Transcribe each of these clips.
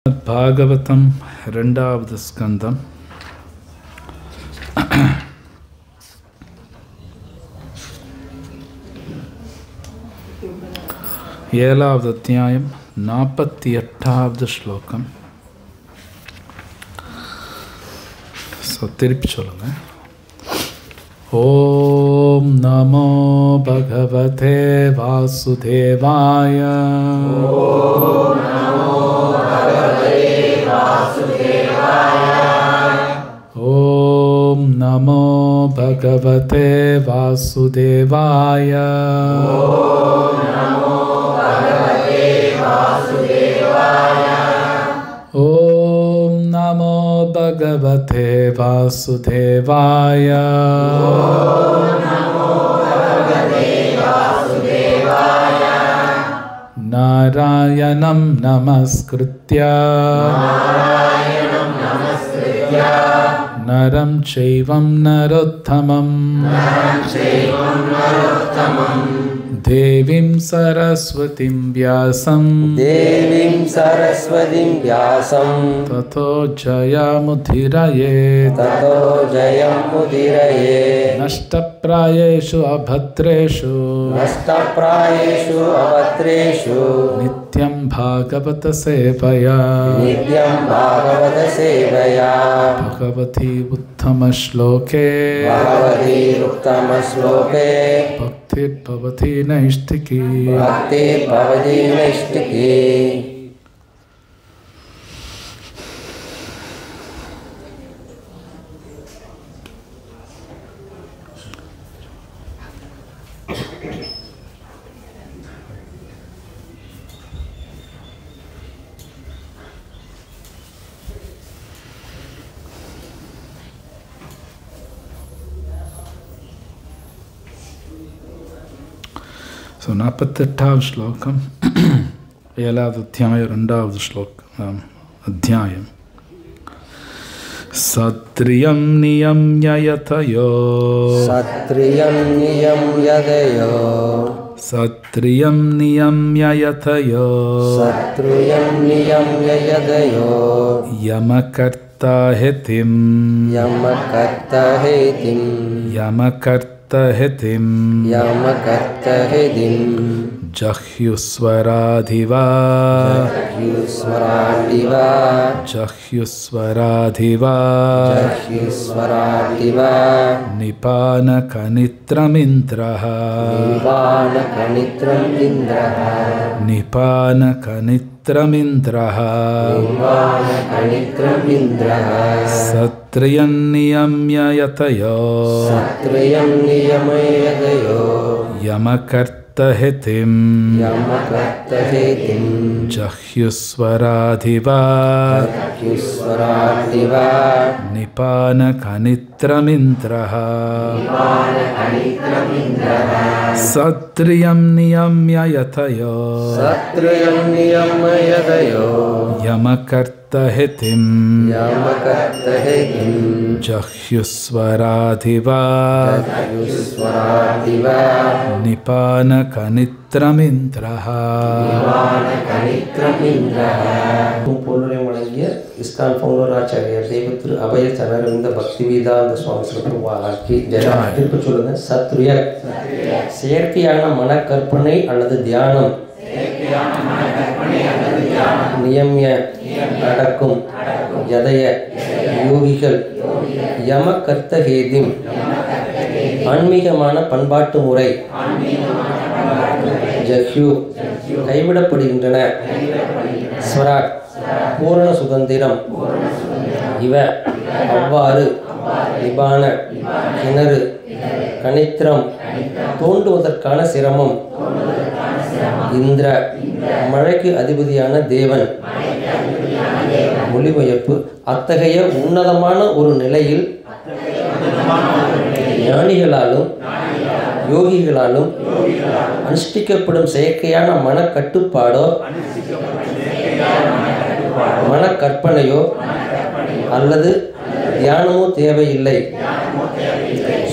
भागवतम இரண்டாவது ஸ்கந்தம் ஏழாவது அத்தியாயம் 48வது ஸ்லோகம். திருப்பி சொல்லுங்க. ஓம் நமோ பகவதே வாசுதேவாய. ஓம் நமோ பகவதே வாசுதேவாய. ஓம் நமோ பகவதே வாசுதேவாய. நாராயணம் நமஸ்கிருத்ய நரம் சைவம் நரோத்தமம் தேவீம் சரஸ்வதிம் வியாசம் ததோ ஜயமுதிரயே நஷ்டப்ராயேஷு அபத்ரேஷு நித்யம் பாகவத சேவயா பகவதி உத்தம ஸ்லோகே பக்திர் பவதி நைஷ்டிகி. ஸோ 48வது ஸ்லோகம், ஏழாவது அத்தியாயம், 2வது ஸ்லோகம் அத்தியாயம். சத்ரியம் நியம்யயதயோ சத்ரியம் நியம்யயதயோ யமகர்த்தா ஹிதிம் ஜஹ்யுஸ்வராதிவா நிபானகனித்ரமிந்திரஹ சத்ரியம் நியம்யயதயோ யமகர்த்தஹிதிம் ஜஹ்யுஸ்வராதிவா நிபானகனித்ரமிந்திரஹ சத்ரியம் நியம்யயதயோ யமகர்த்தஹிதிம் ஜஹ்யுஸ்வராதிவா நிபானகனித்ரமிந்திரஹ. பொருளை வழங்கிய இஸ்கான் பௌண்டராச்சாரியர் தெய்வ திரு அபய சரணாரவிந்த பக்தி வேதாந்த சுவாமி சிறப்புவாக்கி திருப்பி சொல்லுங்க. சத்ரிய செயற்கையான மனக்கற்பனை அல்லது தியானம், நியமிய நடக்கும் யதய யோகிகள், யம கர்த்தஹேதிம் ஆன்மீகமான பண்பாட்டு முறை, ஜஹ்யு கைவிடப்படுகின்றன, ஸ்வராட் பூரண சுதந்திரம், இவ அவ்வாறு, நிபான கிணறு, கணித்திரம் தோண்டுவதற்கான சிரமம், இந்திர மழைக்கு அதிபதியான தேவன். மொழிபெயர்ப்பு: அத்தகைய உன்னதமான ஒரு நிலையில் ஞானிகளாலும் யோகிகளாலும் அனுஷ்டிக்கப்படும் செயற்கையான மனக்கட்டுப்பாடோ மனக்கற்பனையோ அல்லது தியானமோ தேவையில்லை.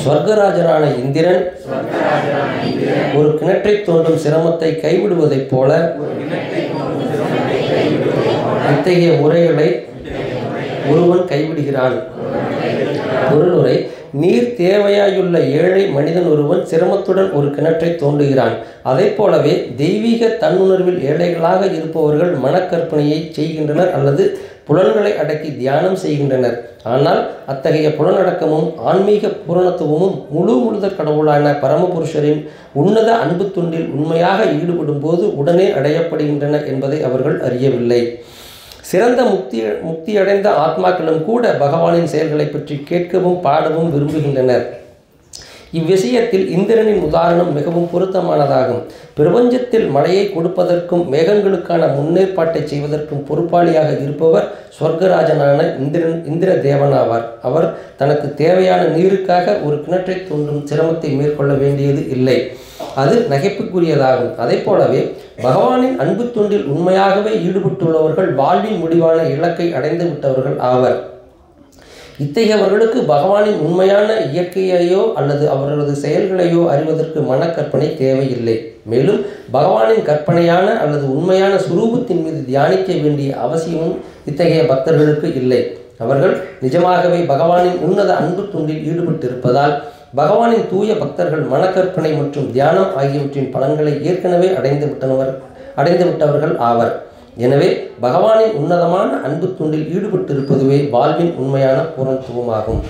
ஸ்வர்கராஜரான இந்திரன் ஒரு கிணற்றை தோண்டும் சிரமத்தை கைவிடுவதைப் போல இத்தகைய முறைகளை ஒருவன் கைவிடுகிறான். பொருளுரை: நீர் தேவையாயுள்ள ஏழை மனிதன் ஒருவன் சிரமத்துடன் ஒரு கிணற்றை தோண்டுகிறான். அதை போலவே தெய்வீக தன்னுணர்வில் ஏழைகளாக இருப்பவர்கள் மனக்கற்பனையை செய்கின்றனர் அல்லது புலன்களை அடக்கி தியானம் செய்கின்றனர். ஆனால் அத்தகைய புலனடக்கமும் ஆன்மீக பூரணத்துவமும் முழுமுழுத கடவுளான பரமபுருஷரின் உன்னத அன்பு தொண்டில் உண்மையாக ஈடுபடும் போது உடனே அடையப்படுகின்றன என்பதை அவர்கள் அறியவில்லை. சிறந்த முக்தியடைந்த ஆத்மாக்களும் கூட பகவானின் செயல்களை பற்றி கேட்கவும் பாடவும் விரும்புகின்றனர். இவ்விஷயத்தில் இந்திரனின் உதாரணம் மிகவும் பொருத்தமானதாகும். பிரபஞ்சத்தில் மழையை கொடுப்பதற்கும் மேகங்களுக்கான முன்னேற்பாட்டை செய்வதற்கும் பொறுப்பாளியாக இருப்பவர் சொர்க்கராஜனான இந்திர தேவனாவார். அவர் தனக்கு தேவையான நீருக்காக ஒரு கிணற்றை தோண்டும் சிரமத்தை மேற்கொள்ள வேண்டியது இல்லை. அது நகைப்புக்குரியதாகும். அதை போலவே பகவானின் அன்பு தொண்டில் உண்மையாகவே ஈடுபட்டுள்ளவர்கள் வாழ்வின் முடிவான இலக்கை அடைந்து விட்டவர்கள் ஆவர். இத்தகையவர்களுக்கு பகவானின் உண்மையான இயற்கையையோ அல்லது அவர்களது செயல்களையோ அறிவதற்கு மனக்கற்பனை தேவையில்லை. மேலும் பகவானின் கற்பனையான அல்லது உண்மையான சுரூபத்தின் மீது தியானிக்க வேண்டிய அவசியமும் இத்தகைய பக்தர்களுக்கு இல்லை. அவர்கள் நிஜமாகவே பகவானின் உன்னத அன்பு தொண்டில் ஈடுபட்டிருப்பதால் பகவானின் தூய பக்தர்கள் மனக்கற்பனை மற்றும் தியானம் ஆகியவற்றின் பலன்களை ஏற்கனவே அடைந்து விட்டவர்கள் ஆவர். எனவே பகவானின் உன்னதமான அன்பு தொண்டில் ஈடுபட்டிருப்பதுவே வாழ்வின் உண்மையான பூரணத்துவமாகும்.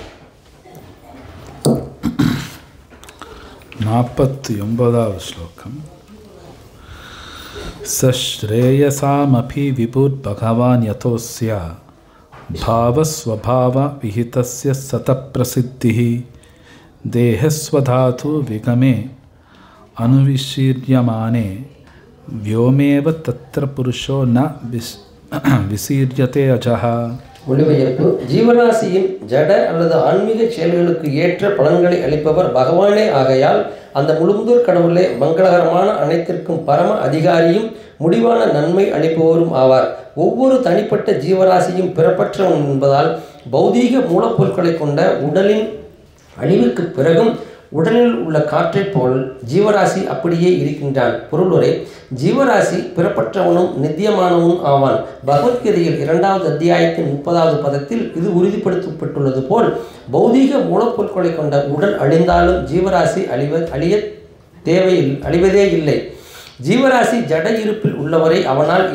49வது ஸ்லோகம். சஸ்ரேயசாமபி விபுத் பகவான் யதோஸ்ய பாவஸ்வபாவ விஹிதஸ்ய சதப்பிரசித்திஹி தேஹஸ்வதாது விகமே அனுவிசீர்யமானே व्योमेव तत्र पुरुषो न விசீர்யதே அஜஹா. மொழிபெயர்ப்பு: ஜீவராசியின் ஜட அல்லது ஆன்மீக செயல்களுக்கு ஏற்ற பலன்களை அளிப்பவர் பகவானே ஆகையால் அந்த முழுமுதற் கடவுளே மங்களகரமான அனைத்திற்கும் பரம அதிகாரியும் முடிவான நன்மை அளிப்பவரும் ஆவார். ஒவ்வொரு தனிப்பட்ட ஜீவராசியும் பிறப்பற்றவன் என்பதால் பௌதீக மூலப்பொருட்களை கொண்ட உடலின் அழிவுக்கு பிறகும் உடலில் உள்ள காற்றைப் போல் ஜீவராசி அப்படியே இருக்கின்றான். பொருளுரை: ஜீவராசி பிறப்பற்றவனும் நித்தியமானவனும் ஆவான். பகவத்கீதையில் 2வது அத்தியாயத்தின் 30வது பதத்தில் இது உறுதிப்படுத்தப்பட்டுள்ளது போல் பௌதீக மூலப்பொருட்களை கொண்ட உடல் அழிந்தாலும் ஜீவராசி அழிவதே இல்லை. ஜீவராசி ஜட இருப்பில் உள்ளவரை அவனால்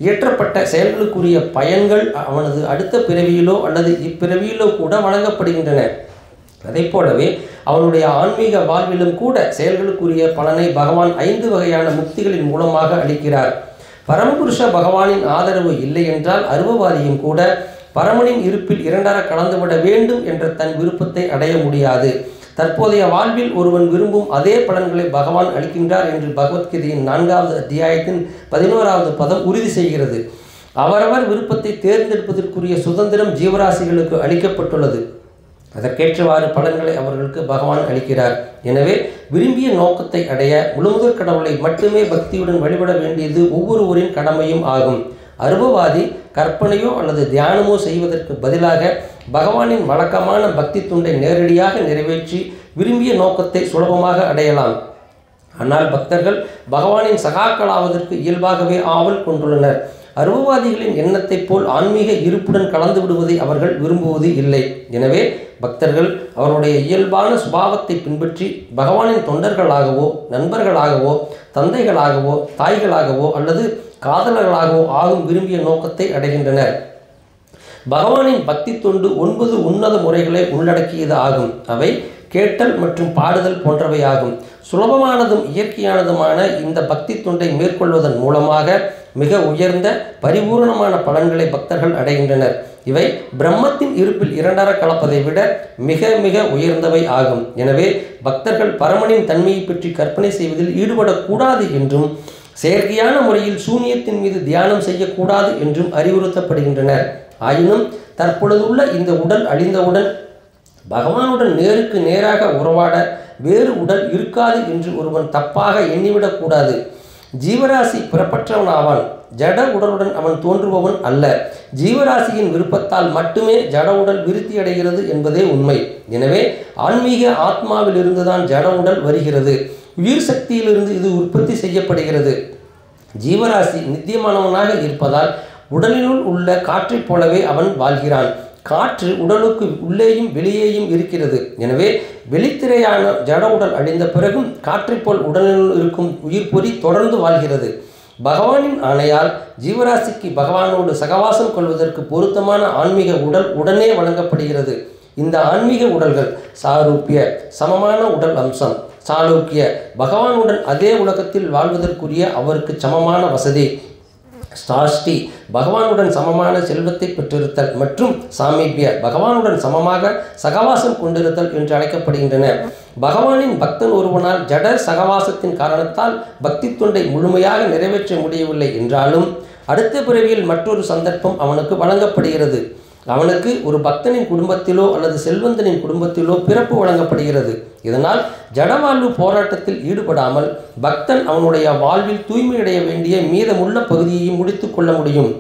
இயற்றப்பட்ட செயல்களுக்குரிய பயன்கள் அவனது அடுத்த பிறவியிலோ அல்லது இப்பிறவியிலோ கூட வழங்கப்படுகின்றன. அதை போலவே அவனுடைய ஆன்மீக வாழ்விலும் கூட செயல்களுக்குரிய பலனை பகவான் 5 வகையான முக்திகளின் மூலமாக அளிக்கிறார். பரமபுருஷ பகவானின் ஆதரவு இல்லை என்றால் அருவவாதியும் கூட பரமனின் இருப்பில் இரண்டர கலந்துவிட வேண்டும் என்ற தன் விருப்பத்தை அடைய முடியாது. தற்போதைய வாழ்வில் ஒருவன் விரும்பும் அதே பலன்களை பகவான் அளிக்கின்றார் என்று பகவத்கீதையின் 4வது அத்தியாயத்தின் 11வது பதம் உறுதி செய்கிறது. அவரவர் விருப்பத்தை தேர்ந்தெடுப்பதற்குரிய சுதந்திரம் ஜீவராசிகளுக்கு அளிக்கப்பட்டுள்ளது. அதற்கேற்றவாறு பலன்களை அவர்களுக்கு பகவான் அளிக்கிறார். எனவே விரும்பிய நோக்கத்தை அடைய முழுமுதற் கடவுளை மட்டுமே பக்தியுடன் வழிபட வேண்டியது ஒவ்வொருவரின் கடமையும் ஆகும். அருபவாதி கற்பனையோ அல்லது தியானமோ செய்வதற்கு பதிலாக பகவானின் வழக்கமான பக்தி துண்டை நேரடியாக நிறைவேற்றி விரும்பிய நோக்கத்தை சுலபமாக அடையலாம். ஆனால் பக்தர்கள் பகவானின் சகாக்களாவதற்கு இயல்பாகவே ஆவல் கொண்டுள்ளனர். அருவவாதிகளின் எண்ணத்தைப் போல் ஆன்மீக இருப்புடன் கலந்து விடுவதை அவர்கள் விரும்புவது இல்லை. எனவே பக்தர்கள் அவருடைய இயல்பான சுபாவத்தை பின்பற்றி பகவானின் தொண்டர்களாகவோ நண்பர்களாகவோ தந்தைகளாகவோ தாய்களாகவோ அல்லது காதலர்களாகவோ ஆகும் விரும்பிய நோக்கத்தை அடைகின்றனர். பகவானின் பக்தி தொண்டு 9 உன்னத முறைகளை உள்ளடக்கியது ஆகும். அவை கேட்டல் மற்றும் பாடுதல் போன்றவையாகும். சுலபமானதும் இயற்கையானதுமான இந்த பக்தி தொண்டை மேற்கொள்வதன் மூலமாக மிக உயர்ந்த பரிபூர்ணமான பலன்களை பக்தர்கள் அடைகின்றனர். இவை பிரம்மத்தின் இருப்பில் இரண்டர கலப்பதை விட மிக மிக உயர்ந்தவை ஆகும். எனவே பக்தர்கள் பரமனின் தன்மையை பற்றி கற்பனை செய்வதில் ஈடுபடக்கூடாது என்றும் செயற்கையான முறையில் சூன்யத்தின் மீது தியானம் செய்யக்கூடாது என்றும் அறிவுறுத்தப்படுகின்றனர். ஆயினும் தற்பொழுதுள்ள இந்த உடல் அழிந்தவுடன் பகவானுடன் நேருக்கு நேராக உறவாட வேறு உடல் இருக்காது என்று ஒருவன் தப்பாக எண்ணிவிடக்கூடாது. ஜீவராசி பிறப்பற்றவனாவான். ஜட உடலுடன் அவன் தோன்றுபவன் அல்ல. ஜீவராசியின் விருப்பத்தால் மட்டுமே ஜட உடல் விருத்தி அடைகிறது என்பதே உண்மை. எனவே ஆன்மீக ஆத்மாவிலிருந்துதான் ஜட உடல் வருகிறது. உயிர் சக்தியிலிருந்து இது உற்பத்தி செய்யப்படுகிறது. ஜீவராசி நித்தியமானவனாக இருப்பதால் உடலினுள் உள்ள காற்றைப் போலவே அவன் வாழ்கிறான். காற்று உடலுக்கு உள்ளேயும் வெளியேயும் இருக்கிறது. எனவே வெளித்திரையான ஜட உடல் அழிந்த பிறகும் காற்றைப் போல் உடலினுள் இருக்கும் உயிர் பொறி தொடர்ந்து வாழ்கிறது. பகவானின் ஆணையால் ஜீவராசிக்கு பகவானோடு சகவாசம் கொள்வதற்கு பொருத்தமான ஆன்மீக உடல் உடனே வழங்கப்படுகிறது. இந்த ஆன்மீக உடல்கள் சாரூபிய சமமான உடல் அம்சம், சாலோக்கிய பகவானுடன் அதே உலகத்தில் வாழ்வதற்குரிய அவருக்கு சமமான வசதி, சாஷ்டி பகவானுடன் சமமான செல்வத்தை பெற்றிருத்தல் மற்றும் சாமீபிய பகவானுடன் சமமாக சகவாசம் கொண்டிருத்தல் என்று அழைக்கப்படுகின்றன. பகவானின் பக்தன் ஒருவனால் ஜட சகவாசத்தின் காரணத்தால் பக்தி தொண்டை முழுமையாக நிறைவேற்ற முடியவில்லை என்றாலும் அடுத்த பிறவியில் மற்றொரு சந்தர்ப்பம் அவனுக்கு வழங்கப்படுகிறது. அவனுக்கு ஒரு பக்தனின் குடும்பத்திலோ அல்லது செல்வந்தனின் குடும்பத்திலோ பிறப்பு வழங்கப்படுகிறது. இதனால் ஜடவாழ்வு போராட்டத்தில் ஈடுபடாமல் பக்தன் அவனுடைய வாழ்வில் தூய்மையடைய வேண்டிய மீதமுள்ள பகுதியையும் முடித்து கொள்ள முடியும்.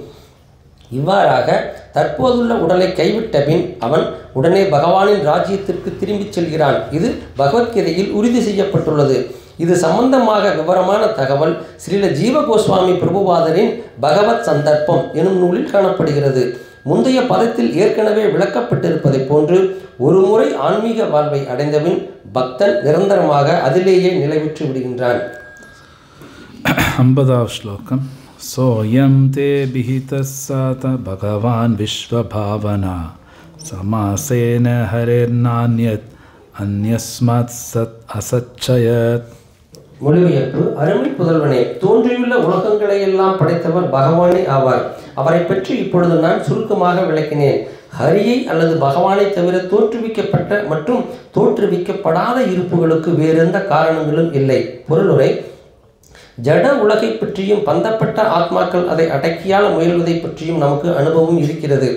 இவ்வாறாக தற்போதுள்ள உடலை கைவிட்ட பின் அவன் உடனே பகவானின் ராஜ்யத்திற்கு திரும்பிச் செல்கிறான். இது பகவத்கீதையில் உறுதி செய்யப்பட்டுள்ளது. இது சம்பந்தமாக விவரமான தகவல் ஸ்ரீல ஜீவ கோஸ்வாமி பிரபுபாதரின் பகவத் சந்தர்ப்பம் எனும் நூலில் காணப்படுகிறது. முந்தைய பதத்தில் ஏற்கனவே விளக்கப்பட்டிருப்பதை போன்று ஒரு முறை ஆன்மீக வாழ்வை அடைந்தபின் பக்தன் நிரந்தரமாக அதிலேயே நிலைவிற்று விடுகின்றான். 50வது ஸ்லோகம். சோயம் தே பிஹிதஸ்ஸாத பகவான் விஸ்வபாவனா சமாசேன ஹரேர்நான்யத் அன்யஸ்மாத் சத் அசச்சயத். மொழிபெயர்ப்பு. அருமை புதல்வனே, தோன்றியுள்ள உலகங்களை எல்லாம் படைத்தவர் பகவானே ஆவார். அவரை பற்றி இப்பொழுது நான் சுருக்கமாக விளக்கினேன். ஹரியை அல்லது பகவானை தவிர தோற்றுவிக்கப்பட்ட மற்றும் தோற்றுவிக்கப்படாத இருப்புகளுக்கு வேறெந்த காரணங்களும் இல்லை. பொருளுரை. ஜட உலகை பற்றியும் பந்தப்பட்ட ஆத்மாக்கள் அதை அடக்கியால் முயல்வதை பற்றியும் நமக்கு அனுபவம் இருக்கிறது.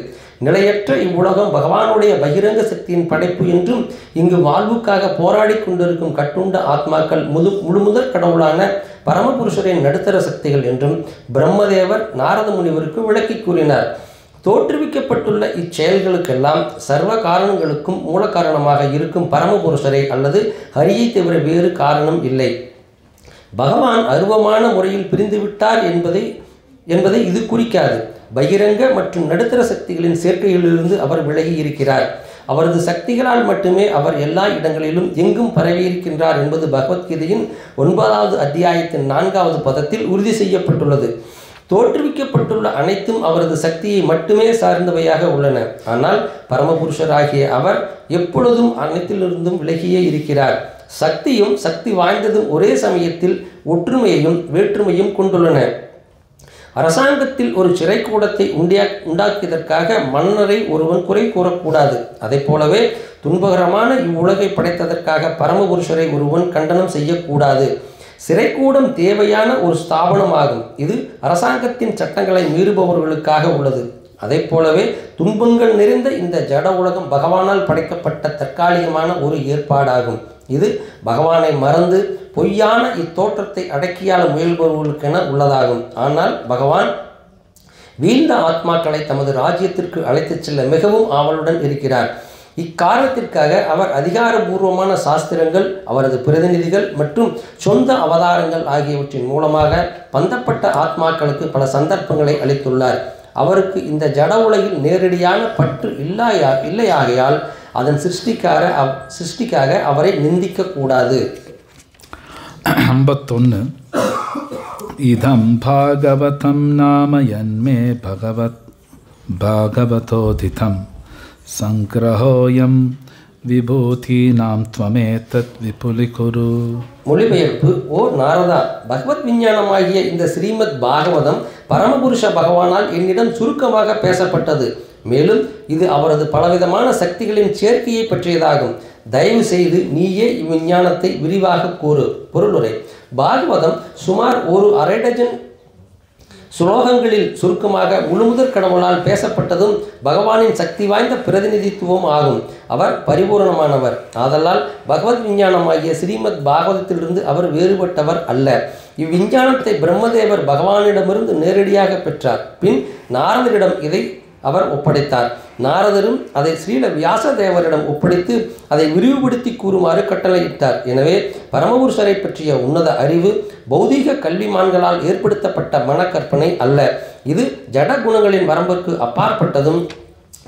நிலையற்ற இவ்வுலகம் பகவானுடைய பகிரங்க சக்தியின் படைப்பு என்றும் இங்கு வாழ்வுக்காக போராடி கொண்டிருக்கும் கட்டுண்ட ஆத்மாக்கள் முழுமுதற் கடவுளான பரமபுருஷரின் நடுத்தர சக்திகள் என்றும் பிரம்மதேவர் நாரத முனிவருக்கு விளக்கி கூறினார். தோற்றுவிக்கப்பட்டுள்ள இச்செயல்களுக்கெல்லாம் சர்வ காரணங்களுக்கும் மூல காரணமாக இருக்கும் பரமபுருஷரை அல்லது ஹரியை தவிர வேறு காரணம் இல்லை. பகவான் அருவமான முறையில் பிரிந்துவிட்டார் என்பதை இது குறிக்காது. பகிரங்க மற்றும் நடுத்தர சக்திகளின் சேர்க்கையிலிருந்து அவர் விலகி இருக்கிறார். அவரது சக்திகளால் மட்டுமே அவர் எல்லா இடங்களிலும் எங்கும் பரவியிருக்கின்றார் என்பது பகவத்கீதையின் 9வது அத்தியாயத்தின் 4வது பதத்தில் உறுதி செய்யப்பட்டுள்ளது. தோற்றுவிக்கப்பட்டுள்ள அனைத்தும் அவரது சக்தியை மட்டுமே சார்ந்தவையாக உள்ளன. ஆனால் பரமபுருஷராகிய அவர் எப்பொழுதும் அனைத்திலிருந்தும் விலகியே இருக்கிறார். சக்தியும் சக்தி வாய்ந்ததும் ஒரே சமயத்தில் ஒற்றுமையையும் வேற்றுமையும் கொண்டுள்ளன. அரசாங்கத்தில் ஒரு சிறைக்கூடத்தை உண்டாக்கியதற்காக மன்னரை ஒருவன் குறை கூறக்கூடாது. அதை போலவே துன்பகரமான இவ்வுலகை படைத்ததற்காக பரமபுருஷரை ஒருவன் கண்டனம் செய்யக்கூடாது. சிறைக்கூடம் தேவையான ஒரு ஸ்தாபனமாகும். இது அரசாங்கத்தின் சட்டங்களை மீறுபவர்களுக்காக உள்ளது. அதை போலவே துன்பங்கள் நிறைந்த இந்த ஜட உலகம் பகவானால் படைக்கப்பட்ட தற்காலிகமான ஒரு ஏற்பாடாகும். இது பகவானை மறந்து பொய்யான இத்தோற்றத்தை அடக்கியால முயல்பவர்களுக்கென உள்ளதாகும். ஆனால் பகவான் வீழ்ந்த ஆத்மாக்களை தமது ராஜ்யத்திற்கு அழைத்துச் செல்ல மிகவும் ஆவலுடன் இருக்கிறார். இக்காரணத்திற்காக அவர் அதிகாரபூர்வமான சாஸ்திரங்கள், அவரது பிரதிநிதிகள் மற்றும் சொந்த அவதாரங்கள் ஆகியவற்றின் மூலமாக பந்தப்பட்ட ஆத்மாக்களுக்கு பல சந்தர்ப்பங்களை அளித்துள்ளார். அவருக்கு இந்த ஜட உலகில் நேரடியான பற்று இல்லையாகையால் அதன் சிருஷ்டிக்காக அவரை நிந்திக்க கூடாது. 51. இதம் பாகவதம் நாம யன்மே பாகவதோதிதம் சங்கிரஹோயம் விபூதீனாம் த்வமேதத் விபுலிகுரு. மொழிபெயர்ப்பு. ஓ நாரதா, பகவத் விஞ்ஞானமாகிய இந்த ஸ்ரீமத் பாகவதம் பரமபுருஷ பகவானால் என்னிடம் சுருக்கமாக பேசப்பட்டது. மேலும் இது அவரது பலவிதமான சக்திகளின் சேர்க்கையை பற்றியதாகும். தயவு செய்து நீயே இவ்விஞ்ஞானத்தை விரிவாக கூறு. பொருளுரை. பாகவதம் சுமார் ஒரு அரை டஜன் ஸ்லோகங்களில் சுருக்கமாக முழுமுதற் கடவுளால் பேசப்பட்டதும் பகவானின் சக்தி வாய்ந்த பிரதிநிதித்துவம் ஆகும். அவர் பரிபூரணமானவர். ஆதலால் பகவத் விஞ்ஞானமாகிய ஸ்ரீமத் பாகவதத்திலிருந்து அவர் வேறுபட்டவர் அல்ல. இவ்விஞ்ஞானத்தை பிரம்மதேவர் பகவானிடமிருந்து நேரடியாக பெற்றார். பின் நாரதரிடம் இதை அவர் ஒப்படைத்தார். நாரதரும் அதை ஸ்ரீல வியாசதேவரிடம் ஒப்படைத்து அதை விரிவுபடுத்தி கூறுமாறு கட்டளையிட்டார். எனவே பரமபுருஷரை பற்றிய உன்னத அறிவு பௌதீக கல்விமான்களால் ஏற்படுத்தப்பட்ட மனக்கற்பனை அல்ல. இது ஜட குணங்களின் வரம்பிற்கு அப்பாற்பட்டதும்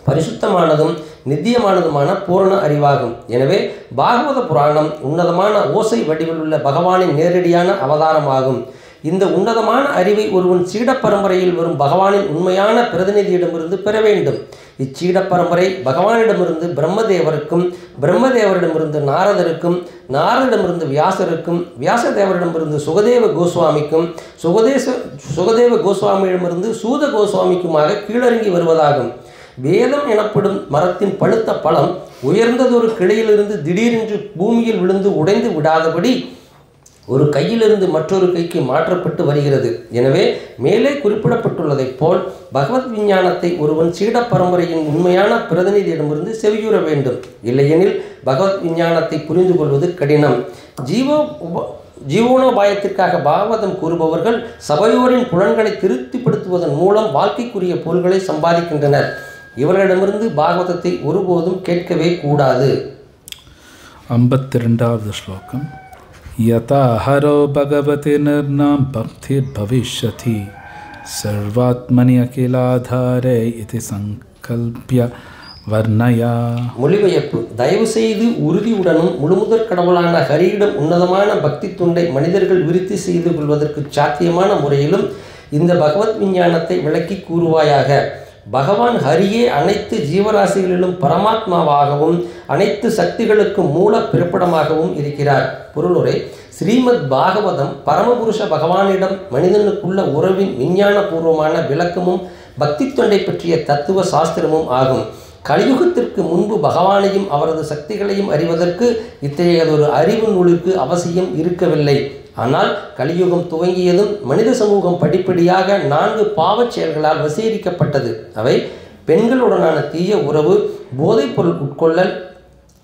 பரிசுத்தமானதும் நித்தியமானதுமான பூரண அறிவாகும். எனவே பாகவத புராணம் உன்னதமான ஓசை வடிவில் உள்ள பகவானின் நேரடியான அவதாரமாகும். இந்த உன்னதமான அறிவை ஒருவன் சீட பரம்பரையில் வரும் பகவானின் உண்மையான பிரதிநிதியிடமிருந்து பெற வேண்டும். இச்சீட பரம்பரை பகவானிடமிருந்து பிரம்மதேவருக்கும், பிரம்மதேவரிடமிருந்து நாரதருக்கும், நாரதரிடமிருந்து வியாசருக்கும், வியாசதேவரிடமிருந்து சுகதேவ கோஸ்வாமிக்கும், சுகதேவ கோஸ்வாமியிடமிருந்து சூத கோஸ்வாமிக்குமாக கீழறங்கி வருவதாகும். வேதம் எனப்படும் மரத்தின் பழுத்த பழம் உயர்ந்ததொரு கிளையிலிருந்து திடீரென்று பூமியில் விழுந்து உடைந்து விடாதபடி ஒரு கையிலிருந்து மற்றொரு கைக்கு மாற்றப்பட்டு வருகிறது. எனவே மேலே குறிப்பிடப்பட்டுள்ளதைப் போல் பகவத் விஞ்ஞானத்தை ஒருவன் சீட பரம்பரையின் உண்மையான பிரதிநிதியிடமிருந்து செவியுற வேண்டும். இல்லையெனில் பகவத் விஞ்ஞானத்தை புரிந்து கொள்வது கடினம். ஜீவனோபாயத்திற்காக பாகவதம் கூறுபவர்கள் சபையோரின் புலன்களை திருப்திப்படுத்துவதன் மூலம் வாழ்க்கைக்குரிய பொருள்களை சம்பாதிக்கின்றனர். இவர்களிடமிருந்து பாகவதத்தை ஒருபோதும் கேட்கவே கூடாது. 52வது ஸ்லோகம். யதா ஹரோ பகவதி நிர்ணாம் பக்திர் பவிஷ்யதி சர்வாத்மனி அகிலாதாரே இது சங்கல்பிய வர்ணயா. மொழிபெயர்ப்பு. தயவு செய்து உறுதியுடனும் முழுமுதற் கடவுளான ஹரியிடம் உன்னதமான பக்தி துண்டை மனிதர்கள் விருத்தி செய்து கொள்வதற்கு சாத்தியமான முறையிலும் இந்த பகவத் விஞ்ஞானத்தை விளக்கி கூறுவாயாக. பகவான் ஹரியே அனைத்து ஜீவராசிகளிலும் பரமாத்மாவாகவும் அனைத்து சக்திகளுக்கும் மூல பிறப்பிடமாகவும் இருக்கிறார். பொருளுரை. ஸ்ரீமத் பாகவதம் பரமபுருஷ பகவானிடம் மனிதனுக்குள்ள உறவின் விஞ்ஞானபூர்வமான விளக்கமும் பக்தி தொண்டை பற்றிய தத்துவ சாஸ்திரமும் ஆகும். கலியுகத்திற்கு முன்பு பகவானையும் அவரது சக்திகளையும் அறிவதற்கு இத்தகையதொரு அறிவு நூலுக்கு அவசியம் இருக்கவில்லை. ஆனால் கலியுகம் துவங்கியதும் மனித சமூகம் படிப்படியாக 4 பாவச் செயல்களால் வசீகரிக்கப்பட்டது. அவை பெண்களுடனான தீய உறவு, போதைப்பொருள் உட்கொள்ளல்,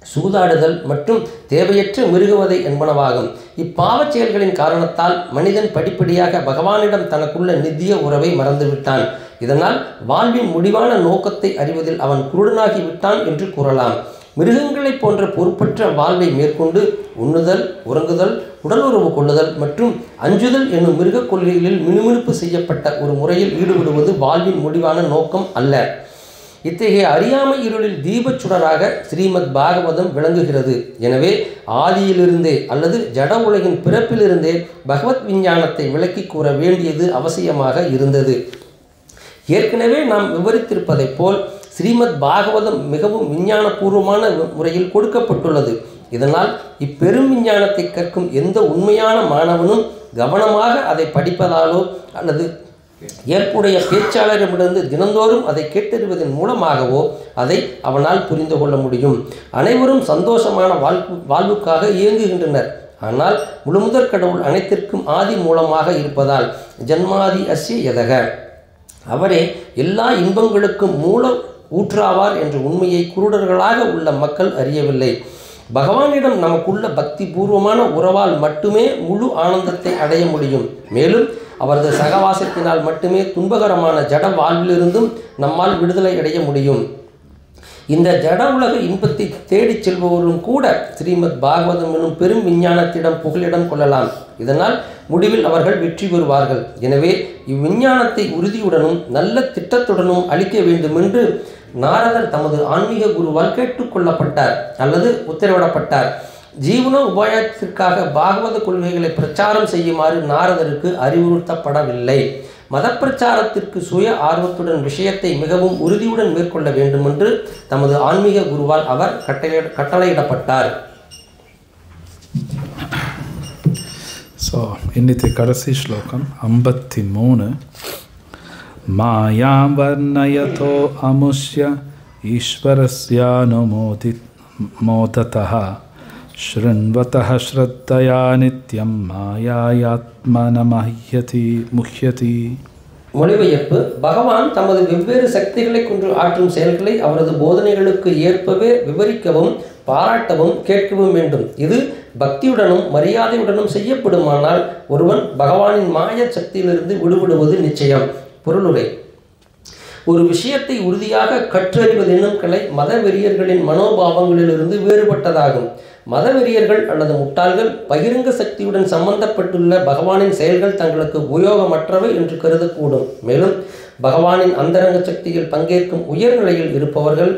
சூதாடுதல் மற்றும் தேவையற்ற மிருகவதை என்பனவாகும். இப்பாவச் செயல்களின் காரணத்தால் மனிதன் படிப்படியாக பகவானிடம் தனக்குள்ள நித்திய உறவை மறந்துவிட்டான். இதனால் வாழ்வின் முடிவான நோக்கத்தை அறிவதில் அவன் குருடனாகி விட்டான் என்று கூறலாம். மிருகங்களைப் போன்ற பொறுப்பற்ற வாழ்வை மேற்கொண்டு உண்ணுதல், உறங்குதல், உடலுறவு கொள்ளுதல் மற்றும் அஞ்சுதல் என்னும் மிருக கொள்கைகளில் மினுமினுப்பு செய்யப்பட்ட ஒரு முறையில் ஈடுபடுவது வாழ்வின் முடிவான நோக்கம் அல்ல. இத்தகைய அறியாமை இருளில் தீபச்சுடராக ஸ்ரீமத் பாகவதம் விளங்குகிறது. எனவே ஆதியிலிருந்தே அல்லது ஜட உலகின் பிறப்பிலிருந்தே பகவத் விஞ்ஞானத்தை விளக்கி கூற வேண்டியது அவசியமாக இருந்தது. ஏற்கனவே நாம் விவரித்திருப்பதைப் போல் ஸ்ரீமத் பாகவதம் மிகவும் விஞ்ஞானபூர்வமான முறையில் கொடுக்கப்பட்டுள்ளது. இதனால் இப்பெரும் விஞ்ஞானத்தை கற்கும் எந்த உண்மையான மாணவனும் கவனமாக அதை படிப்பதாலோ அல்லது ஏற்புடைய பேச்சாளரிடமிருந்து தினந்தோறும் அதை கேட்டறிவதன் மூலமாகவோ அதை அவனால் புரிந்து கொள்ள முடியும். அனைவரும் சந்தோஷமான வாழ்வுக்காக இயங்குகின்றனர். ஆனால் முழுமுதற் கடவுள் அனைத்திற்கும் ஆதி மூலமாக இருப்பதால் ஜன்மாதி அஸ்ய யதக, அவரே எல்லா இன்பங்களுக்கும் மூல ஊற்றாவார் என்ற உண்மையை குருடர்களாக உள்ள மக்கள் அறியவில்லை. பகவானிடம் நமக்குள்ள பக்தி பூர்வமான உறவால் மட்டுமே முழு ஆனந்தத்தை அடைய முடியும். மேலும் அவரது சகவாசத்தினால் மட்டுமே துன்பகரமான ஜட வாழ்விலிருந்தும் நம்மால் விடுதலை அடைய முடியும். இந்த ஜட உலக இன்பத்தை தேடிச் செல்பவர்களும் கூட ஸ்ரீமத் பாகவதம் எனும் பெரும் விஞ்ஞானத்திடம் புகலிடம் கொள்ளலாம். இதனால் முடிவில் அவர்கள் வெற்றி பெறுவார்கள். எனவே இவ்விஞ்ஞானத்தை உறுதியுடனும் நல்ல திட்டத்துடனும் அளிக்க வேண்டுமென்று நாரதர் தமது ஆன்மீக குருவால் கேட்டுக்கொள்ளப்பட்டார் அல்லது உத்தரவிடப்பட்டார். ஜீவன உபாயத்திற்காக பாகவத கொள்கைகளை பிரச்சாரம் செய்யுமாறு நாரதருக்கு அறிவுறுத்தப்படவில்லை. மத பிரச்சாரத்திற்கு சுய ஆர்வத்துடன் விஷயத்தை மிகவும் உறுதியுடன் மேற்கொள்ள வேண்டுமென்று தமது ஆன்மீக குருவால் அவர் கட்டளையிடப்பட்டார். இன்னித்து கடைசி ஸ்லோகம் 53. மாயாம் வர்ணயதோ அமுஷ்ய ஈஸ்வரஸ்யானுமோததः ஸ்ருண்வதः ஸ்ரத்தயா நித்யம் மாயாயாத்மனமஹ்யதி முஹ்யதி. மொழிபெயர்ப்பு. பகவான் தமது வெவ்வேறு சக்திகளை கொண்டு ஆற்றும் செயல்களை அவரது போதனைகளுக்கு ஏற்பவே விவரிக்கவும் பாராட்டவும் கேட்கவும் வேண்டும். இது பக்தியுடனும் மரியாதையுடனும் செய்யப்படுமானால் ஒருவன் பகவானின் மாய சக்தியிலிருந்து விடுபடுவது நிச்சயம். பொருளுரை. ஒரு விஷயத்தை உறுதியாக கற்றறிவது என்னும் கலை மதவெறியர்களின் மனோபாவங்களிலிருந்து வேறுபட்டதாகும். மதவெறியர்கள் அல்லது முட்டாள்கள் பகிரங்க சக்தியுடன் சம்பந்தப்பட்டுள்ள பகவானின் செயல்கள் தங்களுக்கு உபயோகமற்றவை என்று கருதக்கூடும். மேலும் பகவானின் அந்தரங்க சக்தியில் பங்கேற்கும் உயர்நிலையில் இருப்பவர்கள்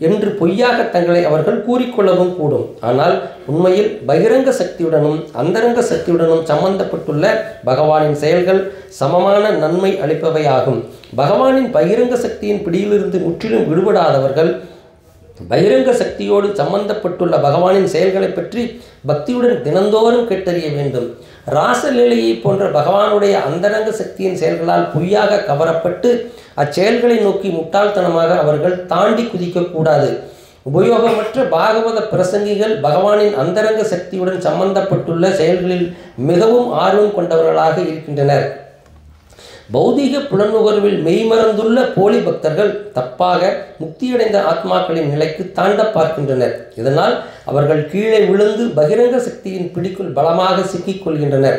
என்று பொய்யாக தங்களை அவர்கள் கூறிக்கொள்ளவும் கூடும். ஆனால் உண்மையில் பகிரங்க சக்தியுடனும் அந்தரங்க சக்தியுடனும் சம்பந்தப்பட்டுள்ள பகவானின் செயல்கள் சமமான நன்மை அளிப்பவையாகும். பகவானின் பகிரங்க சக்தியின் பிடியிலிருந்து முற்றிலும் விடுபடாதவர்கள் பகிரங்க சக்தியோடு சம்பந்தப்பட்டுள்ள பகவானின் செயல்களை பற்றி பக்தியுடன் தினந்தோறும் கேட்டறிய வேண்டும். ராசலீலையை போன்ற பகவானுடைய அந்தரங்க சக்தியின் செயல்களால் பொய்யாக கவரப்பட்டு அச்செயல்களை நோக்கி முட்டாள்தனமாக அவர்கள் தாண்டி குதிக்கக்கூடாது. உபயோகமற்ற பாகவத பிரசங்கிகள் பகவானின் அந்தரங்க சக்தியுடன் சம்பந்தப்பட்டுள்ள செயல்களில் மிகவும் ஆர்வம் கொண்டவர்களாக இருக்கின்றனர். பௌதீக புலனுகர்வில் மெய்மறந்துள்ள போலி பக்தர்கள் தப்பாக முக்தியடைந்த ஆத்மாக்களின் நிலைக்கு தாண்ட பார்க்கின்றனர். இதனால் அவர்கள் கீழே விழுந்து பகிரங்க சக்தியின் பிடிக்குள் பலமாக சிக்கிக் கொள்கின்றனர்.